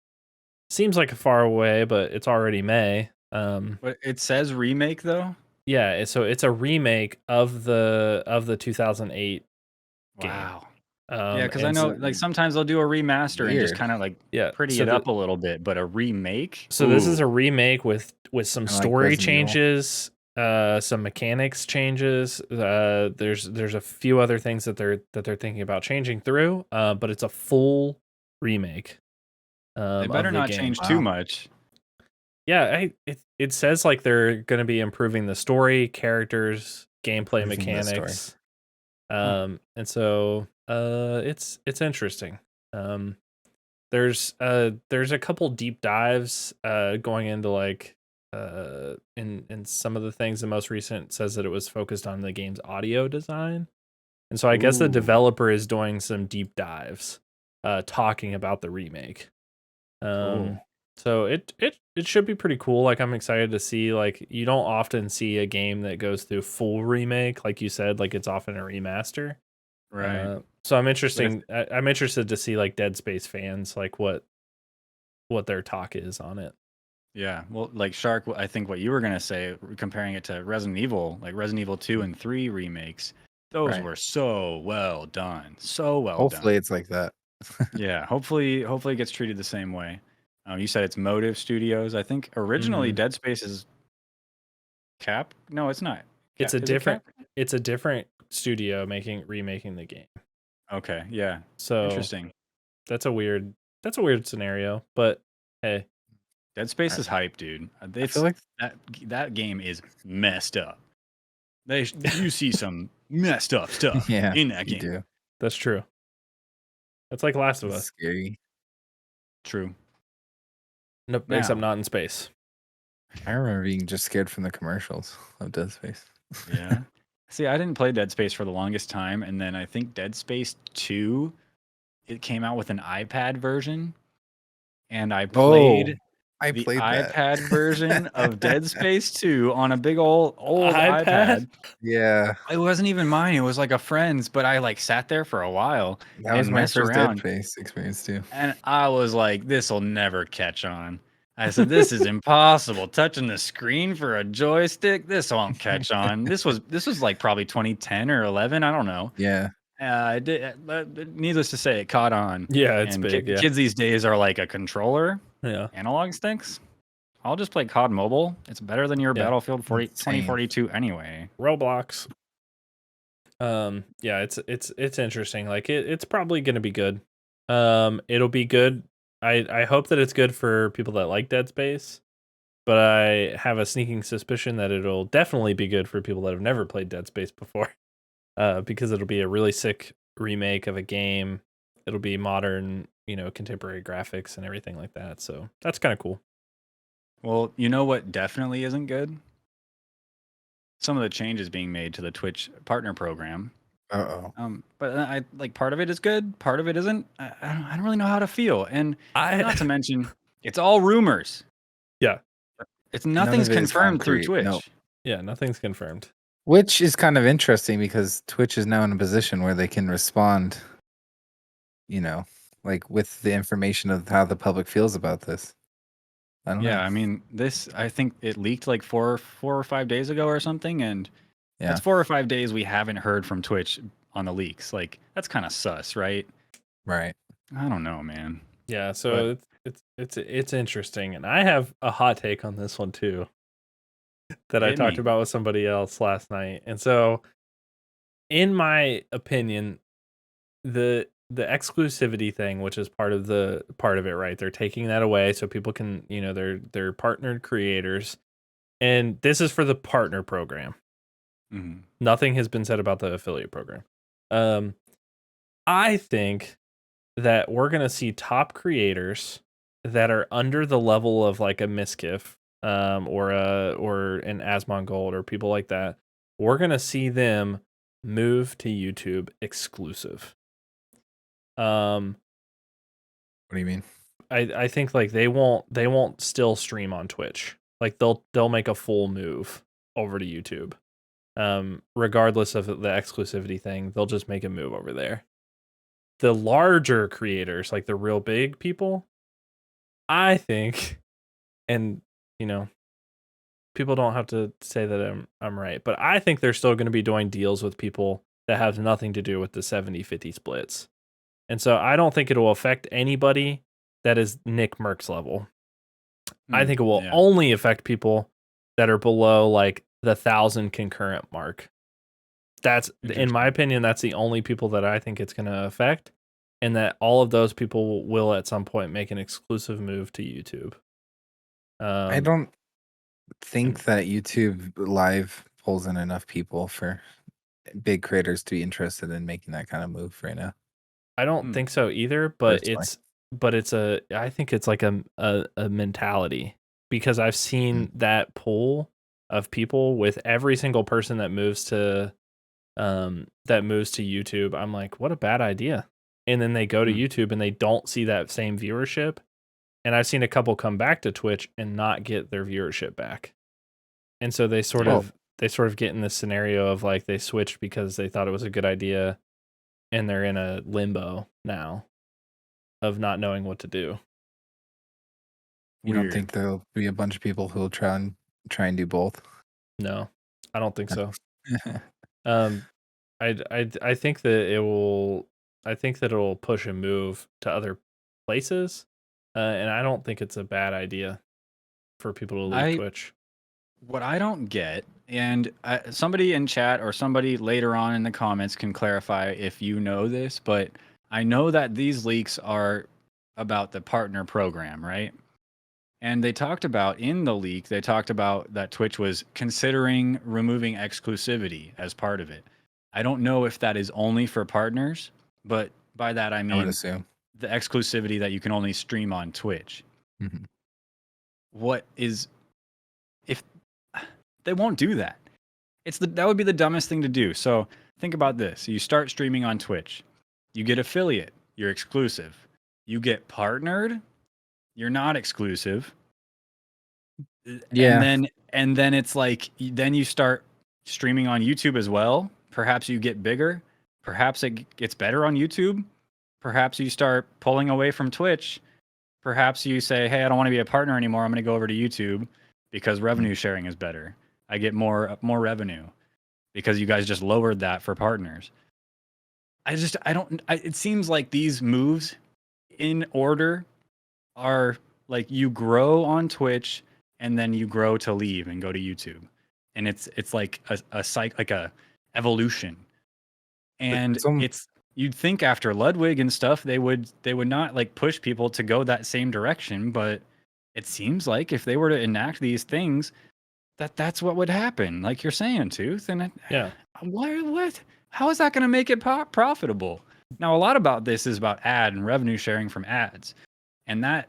seems like a far away, but it's already May. But it says remake though. Yeah, so it's a remake of the 2008 game. Wow. Yeah, because I And know so, like sometimes they'll do a remaster and just Weird. kind of like yeah, pretty so it up a little bit, but a remake. so this is Ooh, a remake with some Kinda like story Resident Evil. changes, some mechanics changes. There's a few other things that they're thinking about changing through. But it's a full remake they of better the not game. change too Wow. much. Yeah, it says like they're going to be improving the story, characters, gameplay Improving the story. mechanics. Huh. And so it's interesting. Um, there's a couple deep dives going into like in some of the things. The most recent says that it was focused on the game's audio design. And so I guess the Ooh, developer is doing some deep dives talking about the remake. cool. So it should be pretty cool. Like I'm excited to see, like you don't often see a game that goes through full remake like you said, like it's often a remaster. Right. So But if I'm interested to see like Dead Space fans like what their talk is on it. yeah, well, like Shark, I think what you were gonna say, comparing it to Resident Evil, like Resident Evil 2 and 3 remakes, those Right. were so well done, so well Hopefully done. it's like that. Yeah, hopefully it gets treated the same way. You said it's Motive Studios. I think originally Mhm. Dead Space is Cap. No, it's not. It's Cap a is it different Cap? it's a different studio remaking the game. Okay, yeah, So interesting. that's a weird scenario, but hey, Dead Space I, is hype, dude. I feel It's like that game is messed up. You see some messed up stuff yeah, in that you game. do. that's true. That's like Last of It's Us. scary. True. Nope, except Now, not in space. I remember being just scared from the commercials of Dead Space. yeah. See, I didn't play Dead Space for the longest time, and then I think Dead Space 2, it came out with an iPad version, and I Oh, played I the played that. iPad version of Dead Space 2 on a big old iPad? iPad. Yeah, It wasn't even mine, it was like a friend's, but I like sat there for a while that was and my messed first Dead around. Space experience too. And I was like, this'll never catch on. I said, this is impossible. Touching the screen for a joystick, this won't catch on. This was like probably 2010 or 11. I don't know. Yeah, Needless to say, it caught on. Yeah, it's And big, yeah. kids these days are like a controller, Yeah. analog sticks. I'll just play COD Mobile. It's better than your Yeah. Battlefield 40, insane. 2042 anyway. Roblox. Yeah, it's interesting. Like it's probably gonna be good. It'll be good. I hope that it's good for people that like Dead Space, but I have a sneaking suspicion that it'll definitely be good for people that have never played Dead Space before. Because it'll be a really sick remake of a game. It'll be modern, contemporary graphics and everything like that. So that's kind of cool. Well, you know what definitely isn't good? Some of the changes being made to the Twitch partner program. Uh-oh. But I like part of it is good, part of it isn't. I don't really know how to feel, and not to mention, it's all rumors. Yeah. It's None nothing's of it is confirmed through concrete. Nope. Twitch. Yeah, nothing's confirmed. Which is kind of interesting because Twitch is now in a position where they can respond, you know, like with the information of how the public feels about this. I don't Yeah, know. I mean, this I think it leaked like four or 5 days ago or something, and Yeah. that's 4 or 5 days we haven't heard from Twitch on the leaks. Like that's kind of sus, right? Right. I don't know, man. Yeah, But so it's interesting, and I have a hot take on this one too that I hit talked me. about with somebody else last night. And so, in my opinion, the exclusivity thing, which is part of it, right? They're taking that away so people can, they're partnered creators, and this is for the partner program. Mhm. Nothing has been said about the affiliate program. Um, I think that we're gonna see top creators that are under the level of like a Miskiff, or an Asmongold or people like that. We're gonna see them move to YouTube exclusive. Um, What do you mean? I think like they won't still stream on Twitch. Like they'll make a full move over to YouTube. Regardless of the exclusivity thing, they'll just make a move over there. The larger creators, like the real big people, I think, and you know, people don't have to say that I'm right, but I think they're still going to be doing deals with people that have nothing to do with the 70-50 splits. And so I don't think it will affect anybody that is Nick Merck's level. I think it will Yeah. only affect people that are below like the 1,000 concurrent mark. That's, in my opinion, that's the only people that I think it's going to affect, and that all of those people will at some point make an exclusive move to YouTube. I don't think that YouTube Live pulls in enough people for big creators to be interested in making that kind of move right now. I don't think so either, but Personally. I think it's like a mentality, because I've seen that pool of people with every single person that moves to YouTube. I'm like, what a bad idea. And then they go to YouTube and they don't see that same viewership. And I've seen a couple come back to Twitch and not get their viewership back. And so they sort of get in this scenario of like they switched because they thought it was a good idea, and they're in a limbo now of not knowing what to do. You don't think there'll be a bunch of people who'll try and do both? No, I don't think so. I think that it will. I think that it'll push and move to other places, and I don't think it's a bad idea for people to leave Twitch. What I don't get, and somebody in chat or somebody later on in the comments can clarify if you know this, but I know that these leaks are about the partner program, right? And they talked about in the leak, they talked about that Twitch was considering removing exclusivity as part of it. I don't know if that is only for partners, but by that I mean would assume the exclusivity that you can only stream on Twitch. Mm-hmm. What is, if they won't do that? That would be the dumbest thing to do. So think about this. You start streaming on Twitch. You get affiliate. You're exclusive. You get partnered. You're not exclusive. Yeah. And then it's like, then you start streaming on YouTube as well. Perhaps you get bigger. Perhaps it gets better on YouTube. Perhaps you start pulling away from Twitch. Perhaps you say, hey, I don't want to be a partner anymore. I'm going to go over to YouTube because revenue sharing is better. I get more revenue because you guys just lowered that for partners. It seems like these moves in order are like you grow on Twitch and then you grow to leave and go to YouTube. And it's like a cycle, like a evolution. And you'd think after Ludwig and stuff, they would not like push people to go that same direction, but it seems like if they were to enact these things, that's what would happen. Like you're saying, Tooth. And what? How is that going to make it profitable? Now, a lot about this is about ad and revenue sharing from ads, and that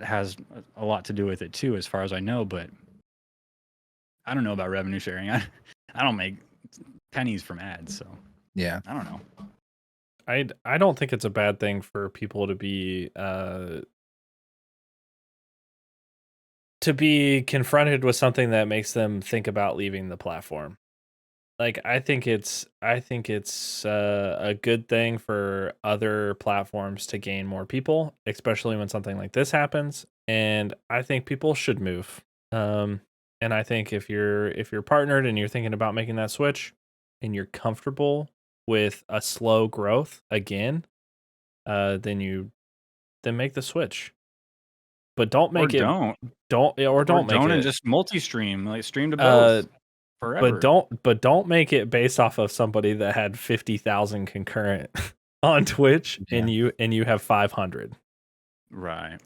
has a lot to do with it too, as far as I know. But I don't know about revenue sharing. I don't make pennies from ads, so yeah, I don't know. I don't think it's a bad thing for people to be confronted with something that makes them think about leaving the platform. Like I think it's a good thing for other platforms to gain more people, especially when something like this happens. And I think people should move. And I think if you're partnered and you're thinking about making that switch, and you're comfortable with a slow growth again, then make the switch. But don't make don't and just multi-stream, like stream to both forever. But don't make it based off of somebody that had 50,000 concurrent on Twitch and you have 500. Right.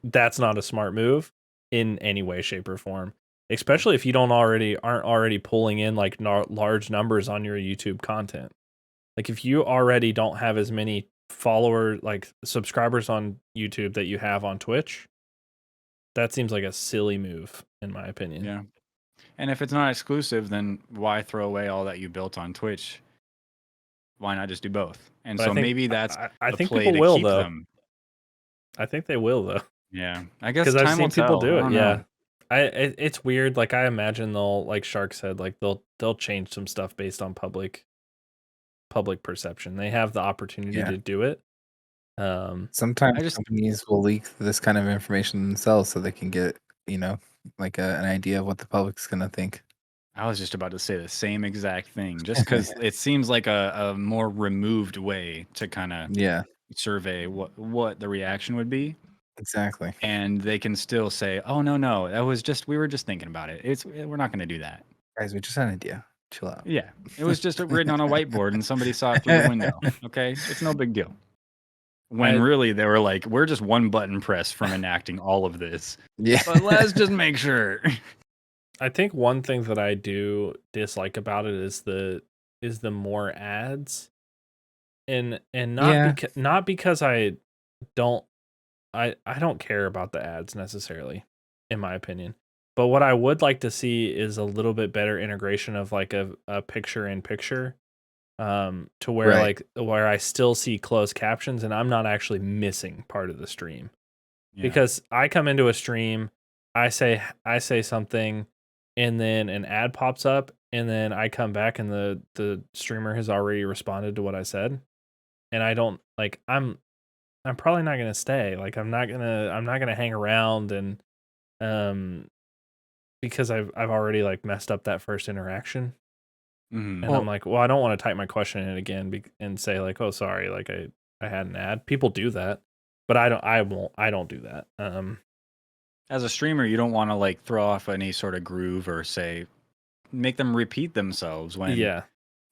That's not a smart move in any way, shape, or form. Especially if you aren't already pulling in like large numbers on your YouTube content. Like if you already don't have as many subscribers on YouTube that you have on Twitch, that seems like a silly move in my opinion. Yeah. And if it's not exclusive, then why throw away all that you built on Twitch? Why not just do both? And but so maybe that's I think play people to will keep though. them. I think they will though. Yeah, I guess because I've seen people do it. Yeah, know. It's weird. Like I imagine they'll, like Shark said, like they'll change some stuff based on public perception. They have the opportunity to do it. Sometimes companies will leak this kind of information themselves so they can get like an idea of what the public's gonna think. I was just about to say the same exact thing, just because it seems like a more removed way to kind of survey what the reaction would be, Exactly. and they can still say, "Oh no, that was just we were just thinking about it. We're not going to do that." Guys, we just had an idea. Chill out. Yeah, it was just written on a whiteboard, and somebody saw it through the window. Okay, it's no big deal. When I really they were like, "We're just one button press from enacting all of this, Yeah. but let's just make sure." I think one thing that I do dislike about it is the more ads, and not Yeah. not because I don't don't care about the ads necessarily, in my opinion. But what I would like to see is a little bit better integration of like a picture in picture, to where Right. like where I still see closed captions and I'm not actually missing part of the stream. Yeah. Because I come into a stream, I say something, and then an ad pops up, and then I come back and the streamer has already responded to what I said, and I don't like I'm probably not gonna stay. Like I'm not gonna hang around and um because I've already like messed up that first interaction, Mhm. and Well, I'm like, well, I don't want to type my question in again and say like, oh, sorry, like I had an ad. People do that, but I don't do that. As a streamer, you don't want to like throw off any sort of groove or say make them repeat themselves when Yeah.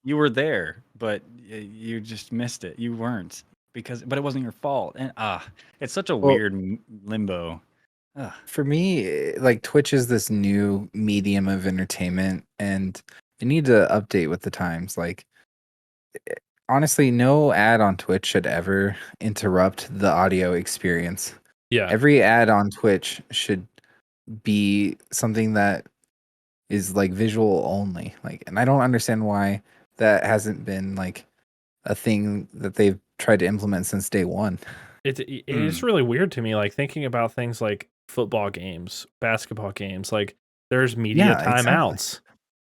you were there, but you just missed it. You weren't but it wasn't your fault. And it's such a well, weird limbo. Ugh. for me, like Twitch is this new medium of entertainment, and they need to update with the times. Like, honestly, no ad on Twitch should ever interrupt the audio experience. Yeah. Every ad on Twitch should be something that is like visual only. Like, and I don't understand why that hasn't been like a thing that they've tried to implement since day one. It's really weird to me, like thinking about things like football games, basketball games, like there's media Yeah, exactly. timeouts.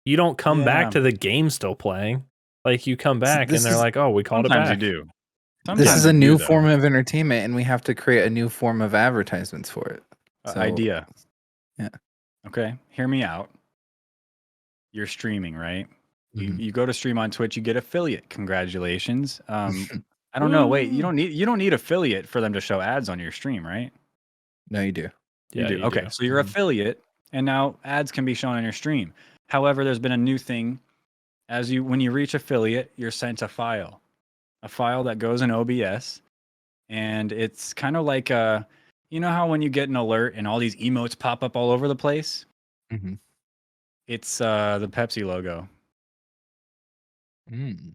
You don't come back Yeah. to the game still playing. Like you come back and this they're is- like, "Oh, we called it Sometimes you back." do. This Sometimes is a you do, new though. form of entertainment, and we have to create a new form of advertisements for it. So, Idea. yeah. Okay, hear me out. You're streaming, right? Mhm. You go to stream on Twitch, you get affiliate. Congratulations. I don't know. Wait, you don't need affiliate for them to show ads on your stream, right? No, you do. Yeah, You do. Okay, so you're affiliate, and now ads can be shown on your stream. However, there's been a new thing. When you reach affiliate, you're sent a file that goes in OBS, and it's kind of like you know how when you get an alert and all these emotes pop up all over the place? Mhm. It's the Pepsi logo. Mm.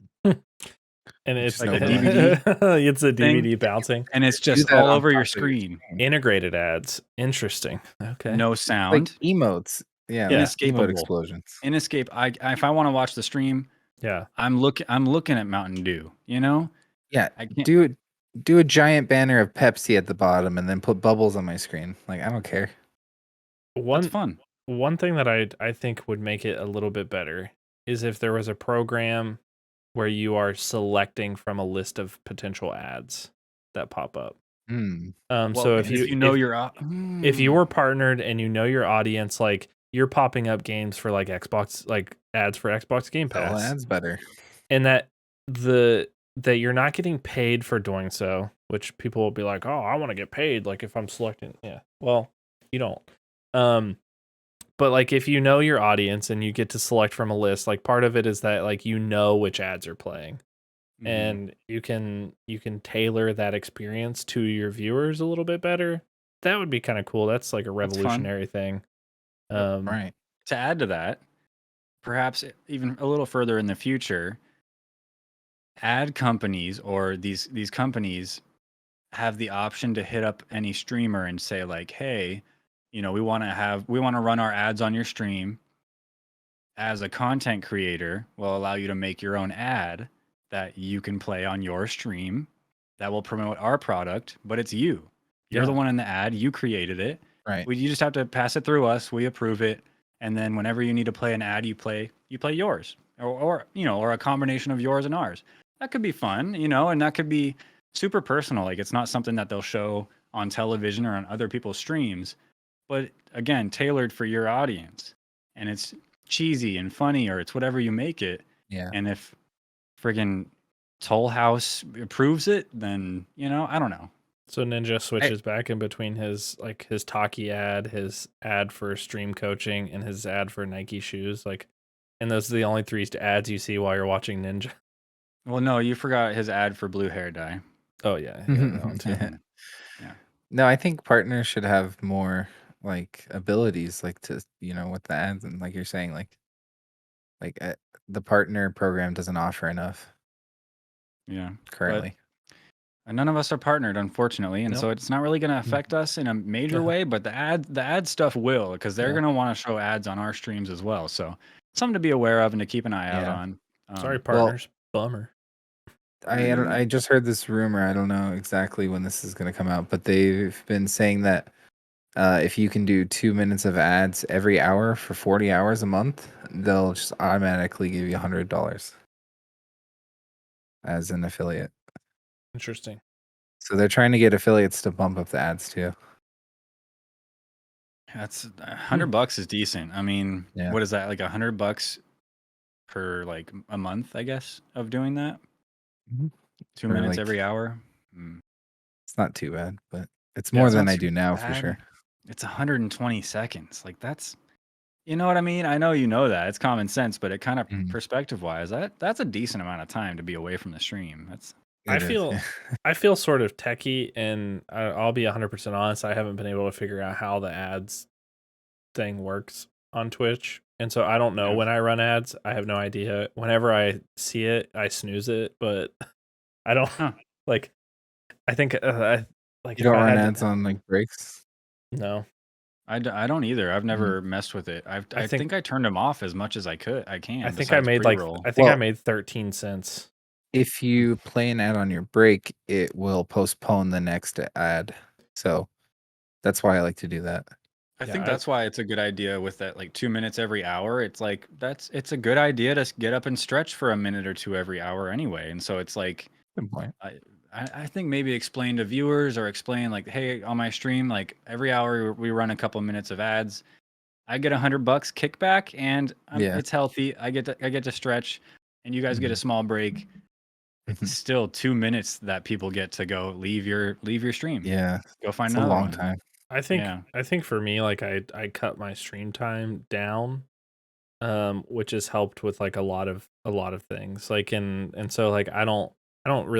And it's like no a way. DVD it's a thing. DVD bouncing. And it's Do just that all on over your top of your screen. screen. Integrated ads. Interesting. Okay. No Like sound. emotes. Yeah, Yeah. like emote Inescapable. explosions. Inescape. If I want to watch the stream, Yeah. I'm looking at Mountain Dew, you know? Yeah, I can't. do a giant banner of Pepsi at the bottom and then put bubbles on my screen. Like, I don't care. That's fun. One thing that I think would make it a little bit better is if there was a program where you are selecting from a list of potential ads that pop up. Mm. So if you know if you were partnered and you know your audience, like you're popping up games for like Xbox, like ads for Xbox Game All Pass, ads better. and that you're not getting paid for doing so, which people will be like, oh, I want to get paid. Like if I'm selecting, yeah, well, you don't. But like if you know your audience and you get to select from a list, like part of it is that like you know which ads are playing, and you can tailor that experience to your viewers a little bit better. That would be kind of cool. That's like a revolutionary thing. Right. To add to that, perhaps even a little further in the future, ad companies or these companies have the option to hit up any streamer and say like, hey, you know, we want to run our ads on your stream. As a content creator, will allow you to make your own ad that you can play on your stream that will promote our product, but it's you. You're the one in the ad, you created it. Right. You just have to pass it through us, we approve it, and then whenever you need to play an ad, you play yours. Or you know, or a combination of yours and ours. That could be fun, you know, and that could be super personal. Like it's not something that they'll show on television or on other people's streams, but again, tailored for your audience. And it's cheesy and funny, or it's whatever you make it. Yeah. And if friggin' Toll House approves it, then I don't know. So Ninja switches back in between his Taki ad, his ad for stream coaching, and his ad for Nike shoes. And those are the only 3 ads you see while you're watching Ninja. Well, no, you forgot his ad for blue hair dye. Oh yeah, that one too. Yeah. No, I think partners should have more like abilities, like to with the ads, and like you're saying, the partner program doesn't offer enough Yeah. currently. And none of us are partnered, unfortunately, and so it's not really going to affect us in a major way. But the ad stuff will, because they're going to want to show ads on our streams as well. So something to be aware of and to keep an eye out on. Sorry, partners. Bummer. I just heard this rumor. I don't know exactly when this is going to come out, but they've been saying that if you can do 2 minutes of ads every hour for 40 hours a month, they'll just automatically give you $100 as an affiliate. Interesting. So they're trying to get affiliates to bump up the ads too. That's $100 is decent. I mean, what is that, like $100 per like a month, I guess, of doing that? 2 minutes every hour. It's not too bad, but it's more than I do now for sure. It's 120 seconds. Like that's, you know what I mean? I know you know that. It's common sense, but it kind of perspective wise, that's a decent amount of time to be away from the stream. That's I feel sort of techie, and I'll be 100% honest. I haven't been able to figure out how the ads thing works on Twitch, and so I don't know when I run ads. I have no idea. Whenever I see it, I snooze it, but I don't like. I think you don't run ads on like breaks. No, I don't either. I've never messed with it. I think I turned them off as much as I can. I think I made I made 13 cents. If you play an ad on your break, it will postpone the next ad. So that's why I like to do that. I think that's why it's a good idea with that, like 2 minutes every hour. It's like it's a good idea to get up and stretch for a minute or two every hour anyway. And so it's like, good point. I think maybe explain to viewers or explain like, hey, on my stream, like every hour we run a couple minutes of ads. I get $100 kickback, and it's healthy. I get to stretch, and you guys get a small break. It's still 2 minutes that people get to go leave your stream. Yeah, go find it's another a long one. time. I think for me, like I cut my stream time down, which has helped with like a lot of things. Like and so like I don't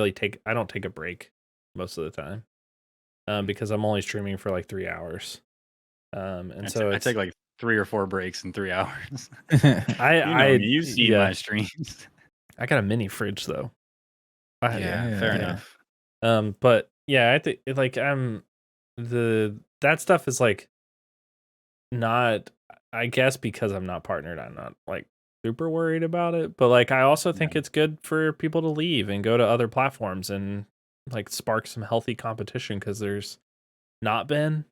take a break most of the time, because I'm only streaming for like 3 hours, and so I take like 3 or 4 breaks in 3 hours. You've seen my streams. I got a mini fridge though. Fair enough. But yeah, I think like that stuff is like not, I guess because I'm not partnered, I'm not like super worried about it. But like I also think it's good for people to leave and go to other platforms and like spark some healthy competition, because there's not been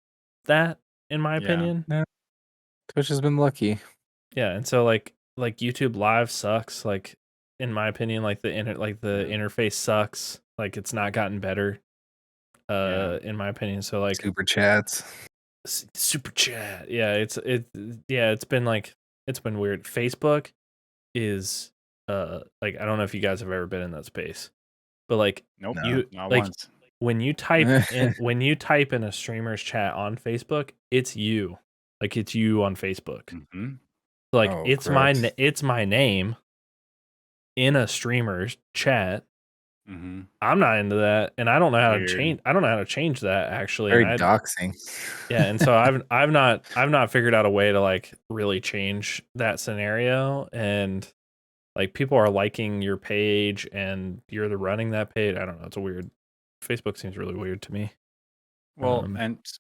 that, in my opinion. Yeah. Twitch has been lucky. Yeah, and so like YouTube Live sucks. Like in my opinion, like the interface sucks. Like it's not gotten better. In my opinion. So like super chat. Yeah, it's been weird. Facebook is like, I don't know if you guys have ever been in that space, but like nope, not like once. when you type in a streamer's chat on Facebook, it's you. Like it's you on Facebook. Like it's my name in a streamer's chat. I'm not into that, and I don't know how to change. I don't know how to change that actually. Very doxing. Yeah, and so I've not figured out a way to like really change that scenario. And like people are liking your page, and you're running that page. I don't know. It's a weird. Facebook seems really weird to me. Well,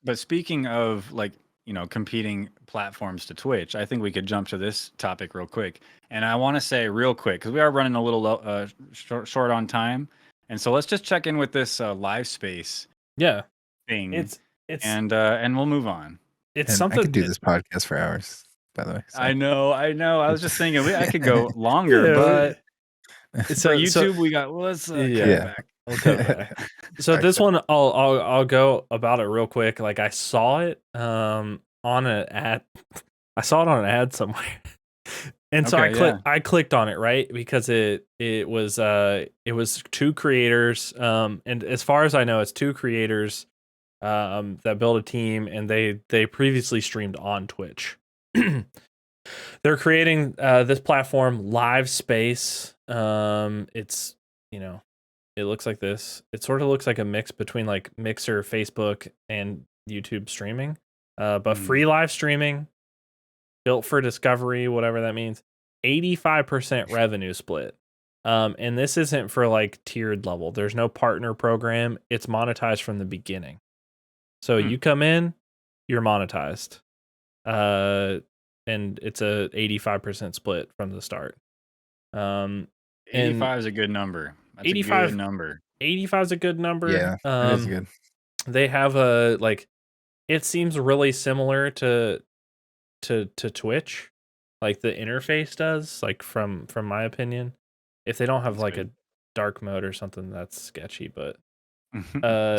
but speaking of like, competing platforms to Twitch, I think we could jump to this topic real quick. And I want to say real quick, because we are running a little short on time, and so let's just check in with this live space thing. It's and we'll move on. It's something. I could do this podcast for hours, by the way. So. I know. I was just thinking I could go longer, but for YouTube we got. Well, let's cut it back. We'll cut it back. So this one, I'll go about it real quick. Like I saw it on an ad. I saw it on an ad somewhere, And so Okay, yeah. I clicked on it, right? Because it was two creators, and as far as I know, it's two creators that build a team, and they previously streamed on Twitch. They're creating this platform, Live Space. It's, you know, it looks like this. It sort of looks like a mix between like Mixer, Facebook, and YouTube streaming, but free live streaming, built for discovery, whatever that means. 85% revenue split. And this isn't for like tiered level. There's no partner program. It's monetized from the beginning. So you come in, you're monetized. And it's a 85% split from the start. 85 is a good number. That's 85 a good number. 85 is a good number. Yeah, that is good. They have a like, it seems really similar to Twitch, like the interface does, like from my opinion. If they don't have That's like good. a dark mode or something, that's sketchy. But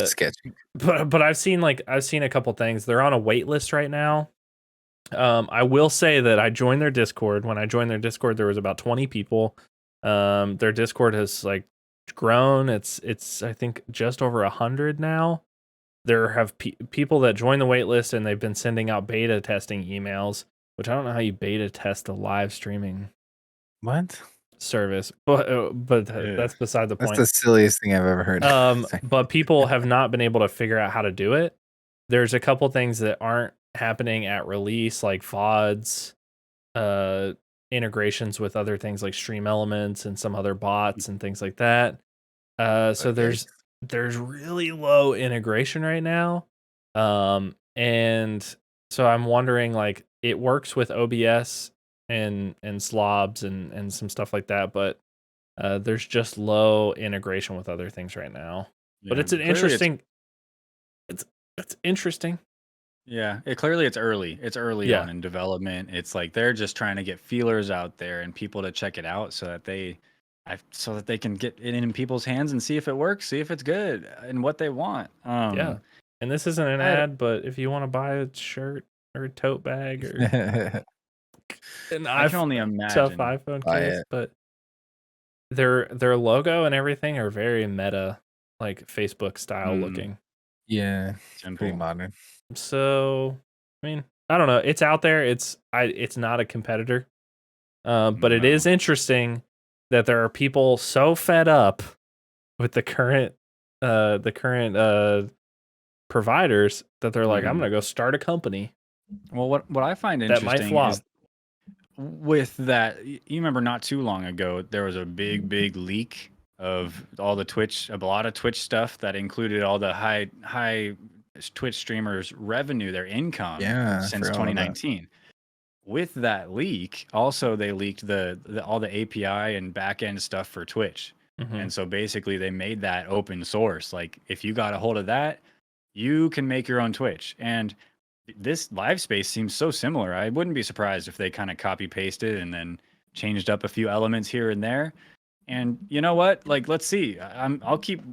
Sketchy. but I've seen a couple things. They're on a wait list right now. I will say that I joined their Discord. When I joined their Discord, there was about 20 people. Their Discord has like grown. It's I think just over 100 now. There have people that join the wait list, and they've been sending out beta testing emails, which I don't know how you beta test a live streaming What? service, but that's beside the That's point. the silliest thing I've ever heard. But people have not been able to figure out how to do it. There's a couple things that aren't happening at release, like VODs, integrations with other things like Stream Elements and some other bots and things like that. So there's really low integration right now. And so I'm wondering, like, it works with OBS and slobs and some stuff like that, but there's just low integration with other things right now. But it's an interesting it's interesting. Yeah, clearly it's early. It's early on in development. It's like they're just trying to get feelers out there and people to check it out so that they can get it in people's hands and see if it works, see if it's good and what they want. Yeah. And this isn't an ad, but if you want to buy a shirt or a tote bag or I can only tough imagine. iPhone case, but their logo and everything are very meta, like Facebook style looking. Yeah, Simple. pretty modern. So, I mean, I don't know. It's out there. It's not a competitor, but it is interesting that there are people so fed up with the current providers that they're like, I'm gonna go start a company. Well, what I find that might interesting flop. is with that, you remember not too long ago there was a big leak of all the Twitch, a lot of Twitch stuff that included all the high Twitch streamers' revenue, their income since 2019. With that leak, also they leaked all the API and backend stuff for Twitch. And so basically they made that open source. Like if you got a hold of that, you can make your own Twitch. And this live space seems so similar. I wouldn't be surprised if they kind of copy pasted and then changed up a few elements here and there. And you know what? Like, let's see. I'll keep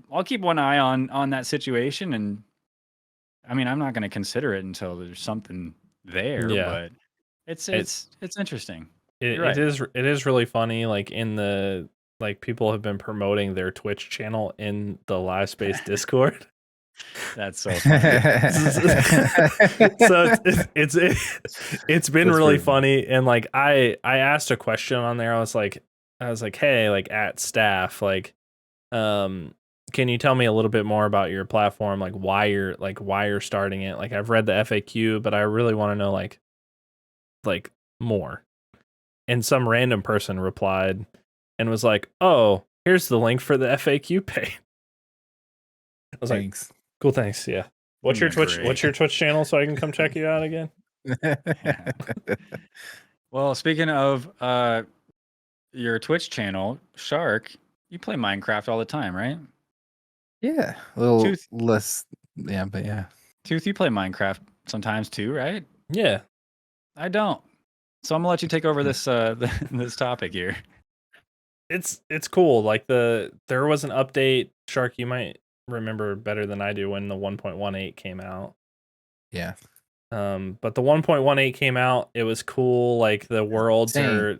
one eye on that situation. And I mean, I'm not going to consider it until there's something there. But it's interesting. It is really funny. Like people have been promoting their Twitch channel in the live space Discord. That's so funny. So it's been really funny. And like I asked a question on there. I was like, hey, like at staff, like, can you tell me a little bit more about your platform? Like why you're starting it? Like I've read the FAQ, but I really want to know like more. And some random person replied and was like, oh, here's the link for the FAQ page. I was like, cool, thanks. Yeah. What's your Twitch channel so I can come check you out again? Well, speaking of your Twitch channel, Shark, you play Minecraft all the time, right? Yeah, a little less. Yeah, but yeah. Tooth, you play Minecraft sometimes too, right? Yeah. I don't. So I'm gonna let you take over this this topic here. It's cool. Like there was an update, Shark, you might remember better than I do, when the 1.18 came out. Yeah. But the 1.18 came out, it was cool. Like the worlds are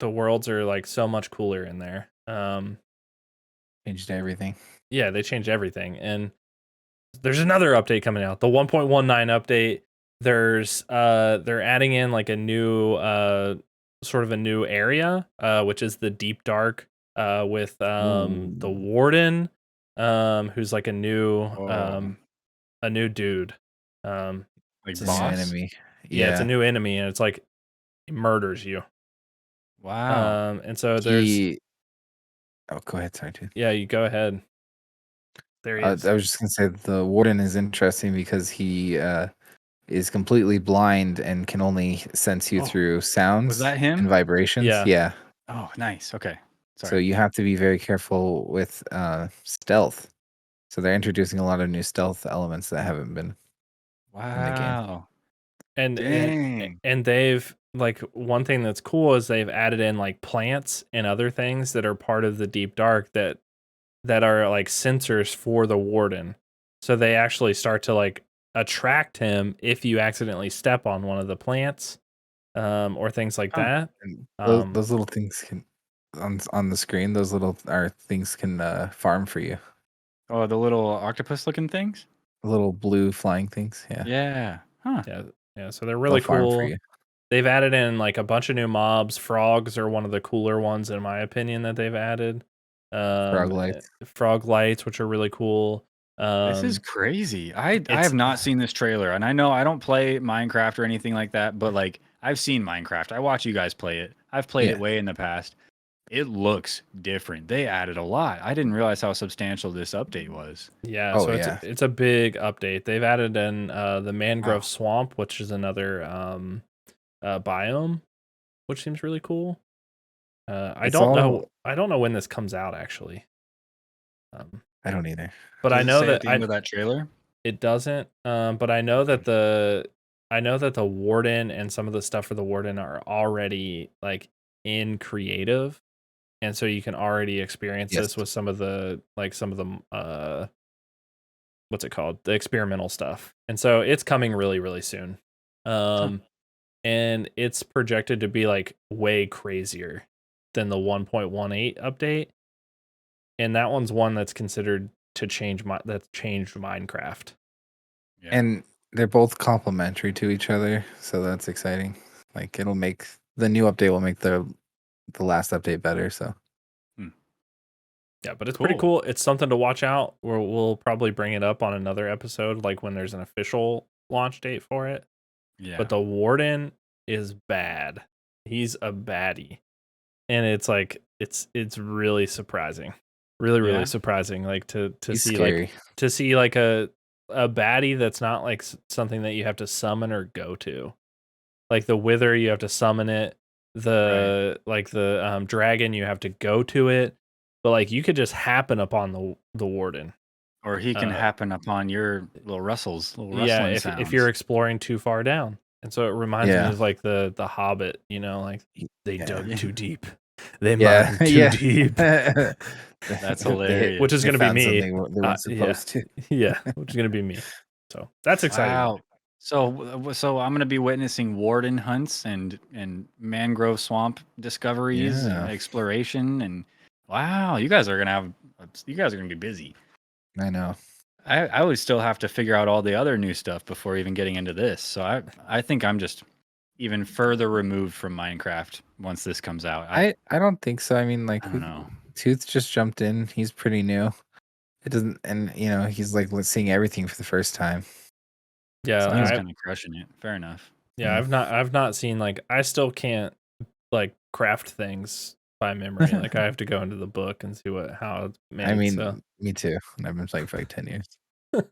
the worlds are like so much cooler in there. Changed everything. Yeah, they changed everything, and there's another update coming out, the 1.19 update. They're adding in like a new sort of a new area, which is the deep dark, with the Ooh. warden, who's like a new Oh, dude. Um, like it's It's a a new boss? enemy. yeah, it's a Yeah. new enemy, and it's like he murders you. Wow. And so there's He. Oh, go ahead. Sorry, dude. yeah, you go ahead. There he I is. was just gonna say the warden is interesting because he is completely blind and can only sense you Oh, through was sounds that and him? vibrations. Yeah. Yeah. Oh, nice. Okay. So Sorry. you have to be very careful with stealth. So they're introducing a lot of new stealth elements that haven't been in the game. Wow. and and Dang. and they've like one thing that's cool is they've added in like plants and other things that are part of the deep dark that are like sensors for the warden. So they actually start to like attract him if you accidentally step on one of the plants, or things like Huh. that. And Um, those little things can on the screen. Those little are things can farm for you. Oh, the little octopus looking things? Little blue flying things. Yeah, Yeah. Huh. yeah, yeah. So they're they'll really farm for cool. you. They've added in like a bunch of new mobs. Frogs are one of the cooler ones in my opinion that they've added. Frog lights. Frog lights, which are really cool. This is Um, crazy. I have it's not seen this trailer, and I know I don't play Minecraft or anything like that, but like I've seen Minecraft. I watch you guys play it. I've played Yeah. it way in the past. It looks different. They added a lot. I didn't realize how substantial this update was. yeah, Oh so yeah. it's a big update. They've added in the Mangrove Wow. Swamp, which is another biome, which seems really cool. It's all. I don't know when this comes out actually. I don't either. But I Does it know say that at the end of that trailer? it doesn't. But I know that the warden and some of the stuff for the warden are already like in creative, and so you can already experience Yes. this with some of the what's it called, the experimental stuff, and so it's coming really really soon. Huh. Um, and it's projected to be like way crazier than the 1.18 update, and that one's one that's considered to that's changed Minecraft. Yeah. And they're both complementary to each other, so that's exciting. Like it'll make the new update will make the last update better. So Hmm. Yeah, but it's pretty Cool. cool. It's something to watch out. We'll probably bring it up on another episode, like when there's an official launch date for it. Yeah. But the warden is bad. He's a baddie, and it's like it's really surprising, really Yeah. really surprising. Like to he's see scary. like a baddie that's not like something that you have to summon or go to. Like the wither, you have to summon it. The dragon, you have to go to it. But like you could just happen upon the warden. Or he can Uh, happen upon your little little yeah, rustling if you're sounds. exploring too far down. And so it reminds me Yeah. of like the Hobbit, you know, like they Yeah. dug Yeah. too deep. They Yeah. mined too Yeah. deep. That's hilarious. Which is They gonna be found me. something they weren't Yeah. supposed to. Yeah, which is gonna be me. So that's exciting. Wow. So I'm gonna be witnessing warden hunts and mangrove swamp discoveries and Yeah, exploration and wow, you guys are gonna be busy. I know. I would still have to figure out all the other new stuff before even getting into this. So I think I'm just even further removed from Minecraft once this comes out. I don't think so. I mean, like I don't know. Tooth just jumped in. He's pretty new. It doesn't, and he's like seeing everything for the first time. Yeah, He's So kind of crushing it. Fair enough. yeah, I've not seen like I still can't like craft things by memory. Like I have to go into the book and see how it's made. I mean, So me too. And I've been playing for like 10 years.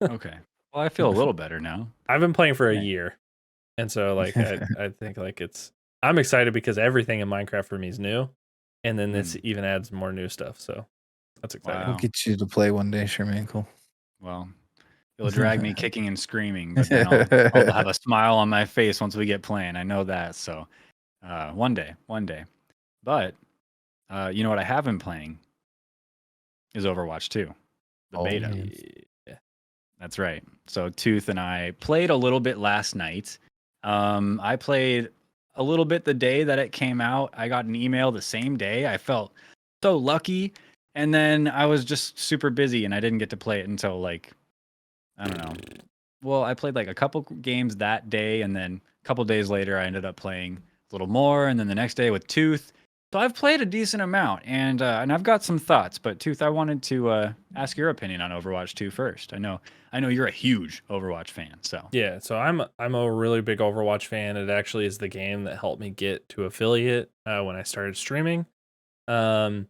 Okay. Well, I feel a little better now. I've been playing for a Yeah. year, and so like I think like I'm excited because everything in Minecraft for me is new, and then this even adds more new stuff. So that's exciting. We'll Wow. get you to play one day, Sherman. Cool. Well, it'll drag me kicking and screaming, but then I'll have a smile on my face once we get playing. I know that. So one day. But you know what I have been playing is Overwatch 2, the Oh, beta. man. Yeah. That's right. So Tooth and I played a little bit last night. I played a little bit the day that it came out. I got an email the same day. I felt so lucky. And then I was just super busy and I didn't get to play it until like, I don't know. Well, I played like a couple games that day, and then a couple days later, I ended up playing a little more, and then the next day with Tooth. So I've played a decent amount, and I've got some thoughts. But Tooth, I wanted to ask your opinion on Overwatch 2 first. I know you're a huge Overwatch fan, so Yeah, so I'm a really big Overwatch fan. It actually is the game that helped me get to affiliate when I started streaming. Um,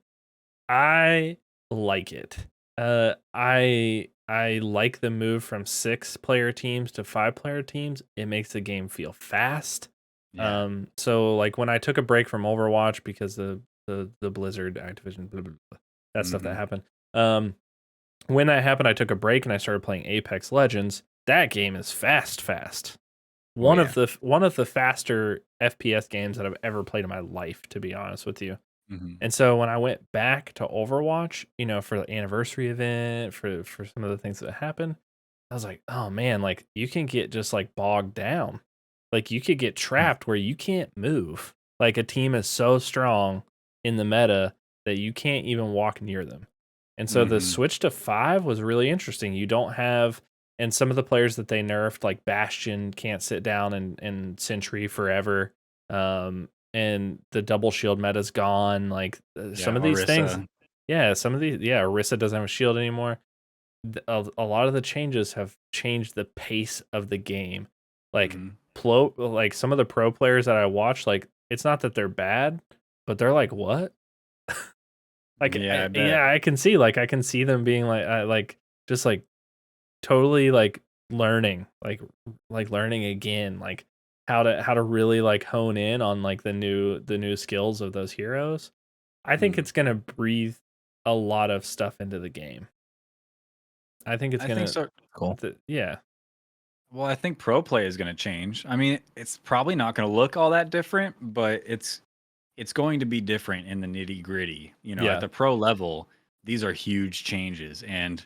I like it. I like the move from 6-player teams to 5-player teams. It makes the game feel fast. yeah. So like when I took a break from Overwatch because the Blizzard Activision blah, blah, blah, that stuff that Mhm. happened. When that happened, I took a break and I started playing Apex Legends. That game is fast. Oh One yeah. of the faster FPS games that I've ever played in my life, to be honest with you. Mhm. And so when I went back to Overwatch, for the anniversary event, for some of the things that happened, I was like, oh man, like you can get just like bogged down. Like you could get trapped where you can't move. Like a team is so strong in the meta that you can't even walk near them. And so the Mhm. switch to 5 was really interesting. You don't have, and some of the players that they nerfed, like Bastion, can't sit down and Sentry forever. And the double shield meta's gone. Like some Yeah, of these things, Orisa. Orisa doesn't have a shield anymore. A lot of the changes have changed the pace of the game. Like Mhm. like some of the pro players that I watch, like it's not that they're bad, but they're like, what? Like, Yeah, I bet. yeah, I can see them being like just like totally like learning, like learning again, like how to really like hone in on like the new skills of those heroes. I think Mhm. it's gonna breathe a lot of stuff into the game. I think it's I think gonna, so. Cool. yeah, Well, I think pro play is going to change. I mean, it's probably not going to look all that different, but it's going to be different in the nitty gritty. At yeah, the pro level, these are huge changes, and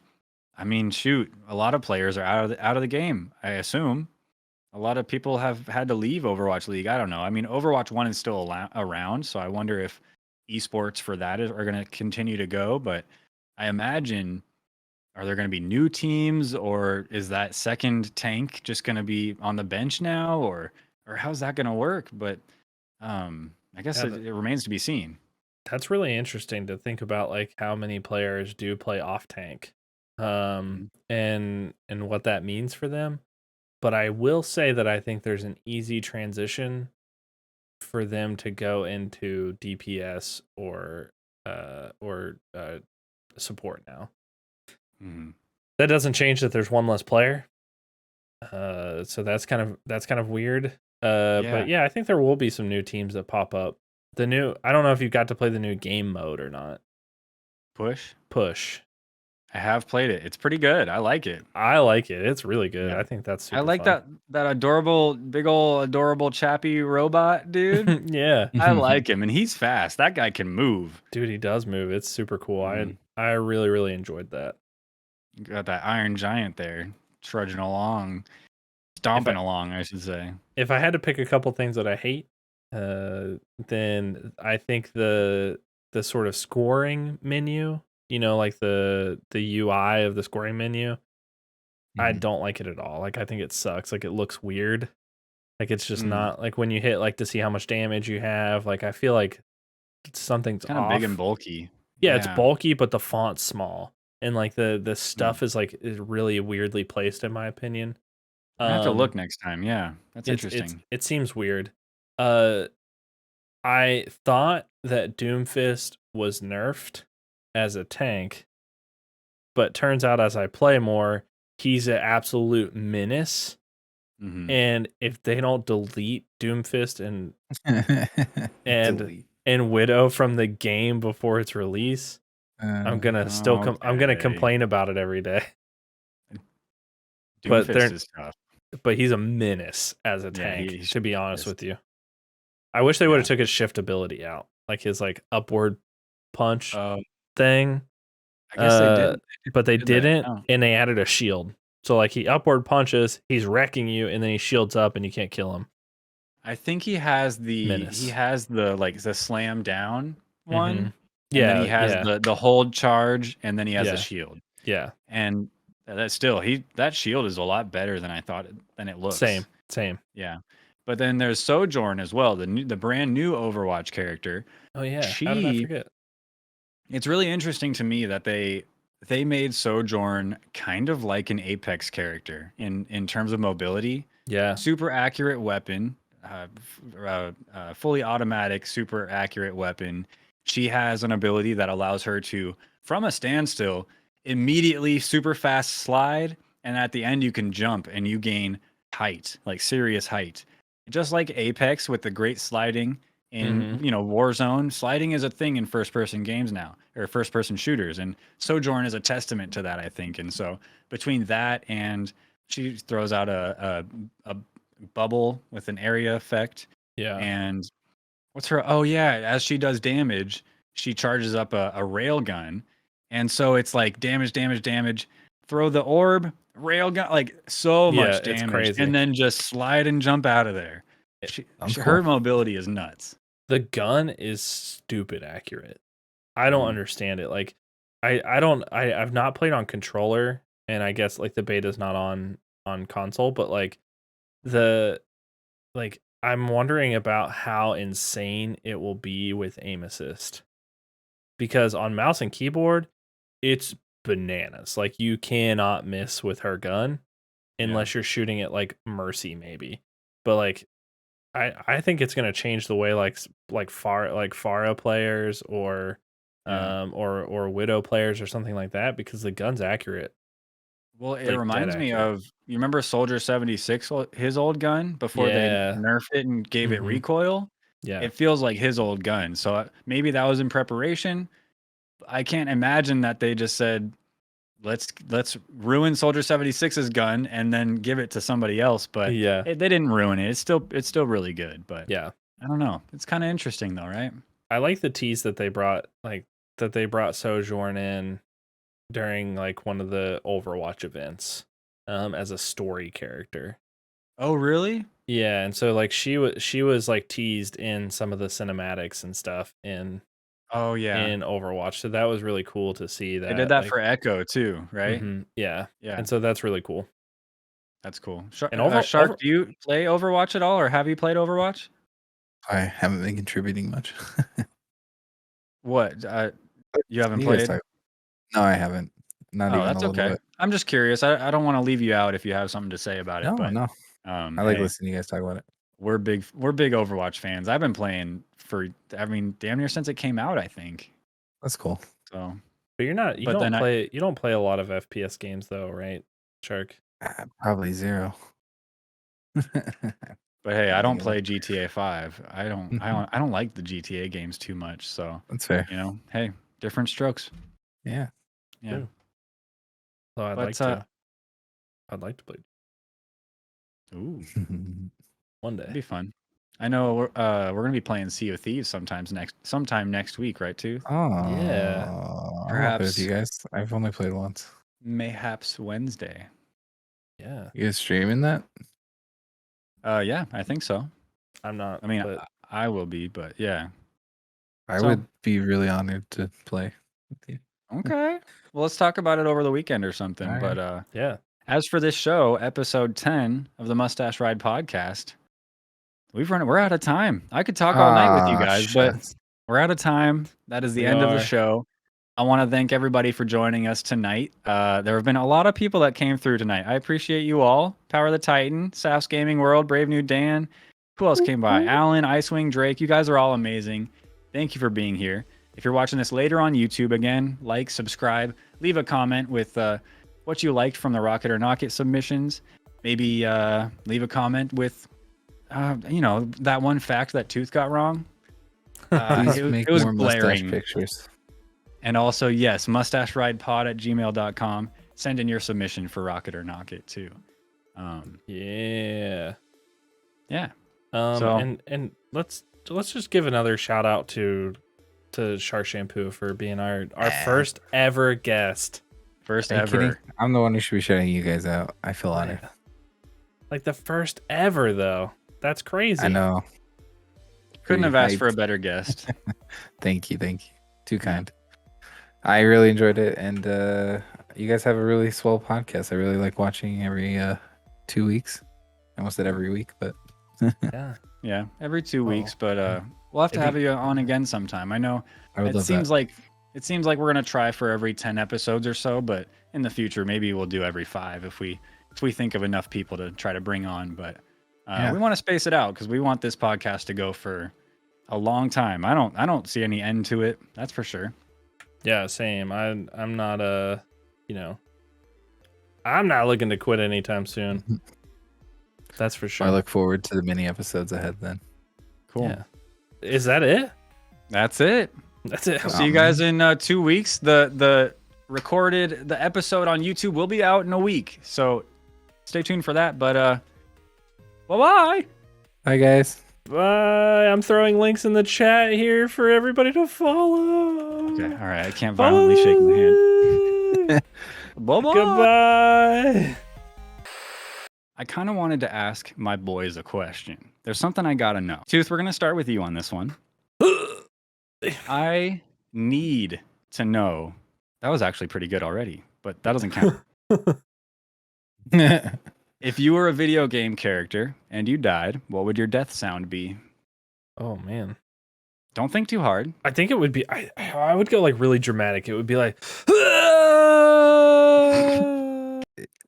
I mean, shoot, a lot of players are out of the game. I assume a lot of people have had to leave Overwatch League. I don't know. I mean, Overwatch One is still around, so I wonder if esports for that are going to continue to go. But I imagine, are there going to be new teams, or is that second tank just going to be on the bench now, or how's that going to work? But I guess yeah. it remains to be seen. That's really interesting to think about, like how many players do play off tank, Mhm. and what that means for them. But I will say that I think there's an easy transition for them to go into DPS or support now. Mhm. That doesn't change that there's one less player. So that's kind of weird. But Yeah, yeah, I think there will be some new teams that pop up. I don't know if you got to play the new game mode or not. push. Push. I have played it. It's pretty good. I like it. I like it. It's really good. Yeah. I think that's I super like fun. that adorable, big ol' adorable chappy robot dude. Yeah. I like him, and he's fast. That guy can move. Dude, he does move. It's super cool. Mhm. I really, really enjoyed that. Got that Iron Giant there, trudging along, If stomping I along, I should say. if I had to pick a couple things that I hate, then I think the sort of scoring menu, like the UI of the scoring menu, I Mhm. don't like it at all. Like I think it sucks. Like it looks weird. Like it's just Mm. not like when you hit like to see how much damage you have, like I feel like something's It's kind of big and off. bulky. Yeah, it's Yeah. bulky, but the font's small. And like the Mm. stuff is really weirdly placed in my opinion. I have to Um look next time. Yeah, that's interesting. it seems weird. Uh I thought that Doomfist was nerfed as a tank, but turns out as I play more, he's an absolute menace. Mhm. And if they don't delete Doomfist and Delete. and Widow from the game before its release, I'm gonna Okay. complain about it every day. But Doomfist is tough. he's a menace as a Yeah, tank, he's to be honest is. with you. I wish they would have Yeah. took his shift ability out, like his like upward punch Uh, thing. I guess they didn't. But they They did that. didn't, Oh, and they added a shield. So like he upward punches, he's wrecking you, and then he shields up, and you can't kill him. I think he has Menace. like the slam down Mm-hmm. one, and then he Yeah, has yeah, the hold charge, and then he has the yeah, shield. yeah. And that's still that shield is a lot better than I thought than it looks. Same. Yeah. But then there's Sojourn as well, the brand new Overwatch character. Oh yeah, how did I She forget? It's really interesting to me that they made Sojourn kind of like an Apex character in terms of mobility. Yeah, Super accurate weapon, fully automatic, super accurate weapon. She has an ability that allows her to, from a standstill, immediately super fast slide, and at the end you can jump and you gain height, like serious height. Just like Apex with the great sliding in mm-hmm. Warzone, sliding is a thing in first person games now, or first person shooters, and Sojourn is a testament to that, I think. And so between that and she throws out a bubble with an area effect, Yeah, and what's her? Oh yeah, as she does damage, she charges up a rail gun, and so it's like damage, damage, damage. Throw the orb, rail gun, like so yeah. much It's damage, crazy. and then just slide and jump out of there. Sounds Her cool. mobility is nuts. The gun is stupid accurate. I don't Mhm. understand it. Like, I've not played on controller, and I guess like the beta's not on console, but the I'm wondering about how insane it will be with aim assist, because on mouse and keyboard it's bananas. Like, you cannot miss with her gun Yeah. unless you're shooting at like Mercy maybe. But like, I think it's gonna change the way Pharah players or Yeah. or Widow players or something like that, because the gun's accurate, Well, it like dead reminds me accurate. of, you remember Soldier 76, his old gun before they Yeah. nerfed it and gave it Mm-hmm. recoil? Yeah. It feels like his old gun. So maybe that was in preparation. I can't imagine that they just said, let's ruin Soldier 76's gun and then give it to somebody else, but Yeah. they didn't ruin it. It's still really good, but Yeah. I don't know. It's kind of interesting though, right? I like the tease that they brought, Sojourn in during like one of the Overwatch events, as a story character. Oh, really? Yeah, and so like she was like teased in some of the cinematics and stuff Oh yeah. in Overwatch. So that was really cool to see They did that, that like, for Echo too, right? yeah. Yeah, And so that's really cool. that's cool. And over Shark, over do you play Overwatch at all, or have you played Overwatch? I haven't been contributing much. What? You haven't You guys played? talk. No, I haven't. Not Oh, even a that's little okay. bit. I'm just curious. I don't want to leave you out if you have something to say about it, No, but no. I like hey, listening to you guys talk about it. we're big Overwatch fans. I've been playing for, I mean, damn near since it came out, I think. That's cool. So, but you but don't then play a lot of FPS games though, right, Shark? Probably zero. but hey, I don't Thinking play about GTA 5. I don't like the GTA games too much, so, That's fair. hey, different strokes. Yeah. Yeah. Cool. So I'd But like to play ooh, one that'd day. be fun. I know we're gonna be playing Sea of Thieves sometime next week, right? Too. Oh, Yeah. I'll play with you Perhaps guys. I've only played once. mayhaps Wednesday. Yeah. You guys streaming that? Yeah, I think so. I'm not, I mean, but I will be, but yeah. I So, would be really honored to play with you. okay. Well, let's talk about it over the weekend or something. All But right. yeah. as for this show, episode 10 of the Mustache Ride podcast, we're out of time. I could talk all night with you guys, but Shucks. we're out of time. That is the We end of the are. show. I want to thank everybody for joining us tonight. There have been a lot of people that came through tonight. I appreciate you all. Power of the Titan, Saf's Gaming World, Brave New Dan. Who else came by? Alan, Icewing, Drake. You guys are all amazing. Thank you for being here. If you're watching this later on YouTube, again, like, subscribe, leave a comment with what you liked from the Rocket or Knock It submissions. Maybe leave a comment with, that one fact that Tooth got wrong. Please it make was more mustache glaring. pictures. And also, yes, mustacheridepod@gmail.com. Send in your submission for Rocket or Knock It too. Yeah. Yeah. So, and let's just give another shout out to Shark Shampoo for being our first ever guest. First Are you kidding? ever. I'm the one who should be shouting you guys out. I feel honored. Like the first ever though. That's crazy. I know. Couldn't have Pretty asked for a hyped. better guest. Thank you. Too kind. I really enjoyed it, and you guys have a really swell podcast. I really like watching every 2 weeks. I almost said every week, but Yeah. Yeah, every 2 Well, weeks, but we'll have to every- have you on again sometime. I know I would it love seems that. like we're gonna try for every 10 episodes or so, but in the future maybe we'll do every 5 if we think of enough people to try to bring on. But Yeah. we want to space it out because we want this podcast to go for a long time. I don't see any end to it. That's for sure. Yeah, same. I'm not I'm not looking to quit anytime soon. That's for sure. I look forward to the mini episodes ahead then. Cool. Yeah. Is that it? That's it. That's it. I'll see you guys in 2 weeks. The episode on YouTube will be out in a week, so stay tuned for that. But bye. Bye, guys. Bye. I'm throwing links in the chat here for everybody to follow. Okay, all right. I can't violently shake my hand. Bye-bye. Goodbye. I kind of wanted to ask my boys a question. There's something I gotta know. Tooth, we're gonna start with you on this one. I need to know. That was actually pretty good already, but that doesn't count. If you were a video game character and you died, what would your death sound be? Oh man. Don't think too hard. I think it would be I would go like really dramatic. It would be like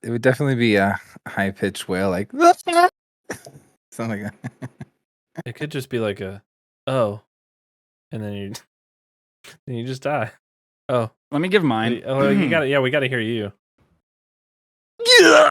It would definitely be a high pitched wail, like something like that. it could just be like a oh, and then you just die. Oh, Let me give mine. oh, you got it. Yeah, we got to hear you. Yeah!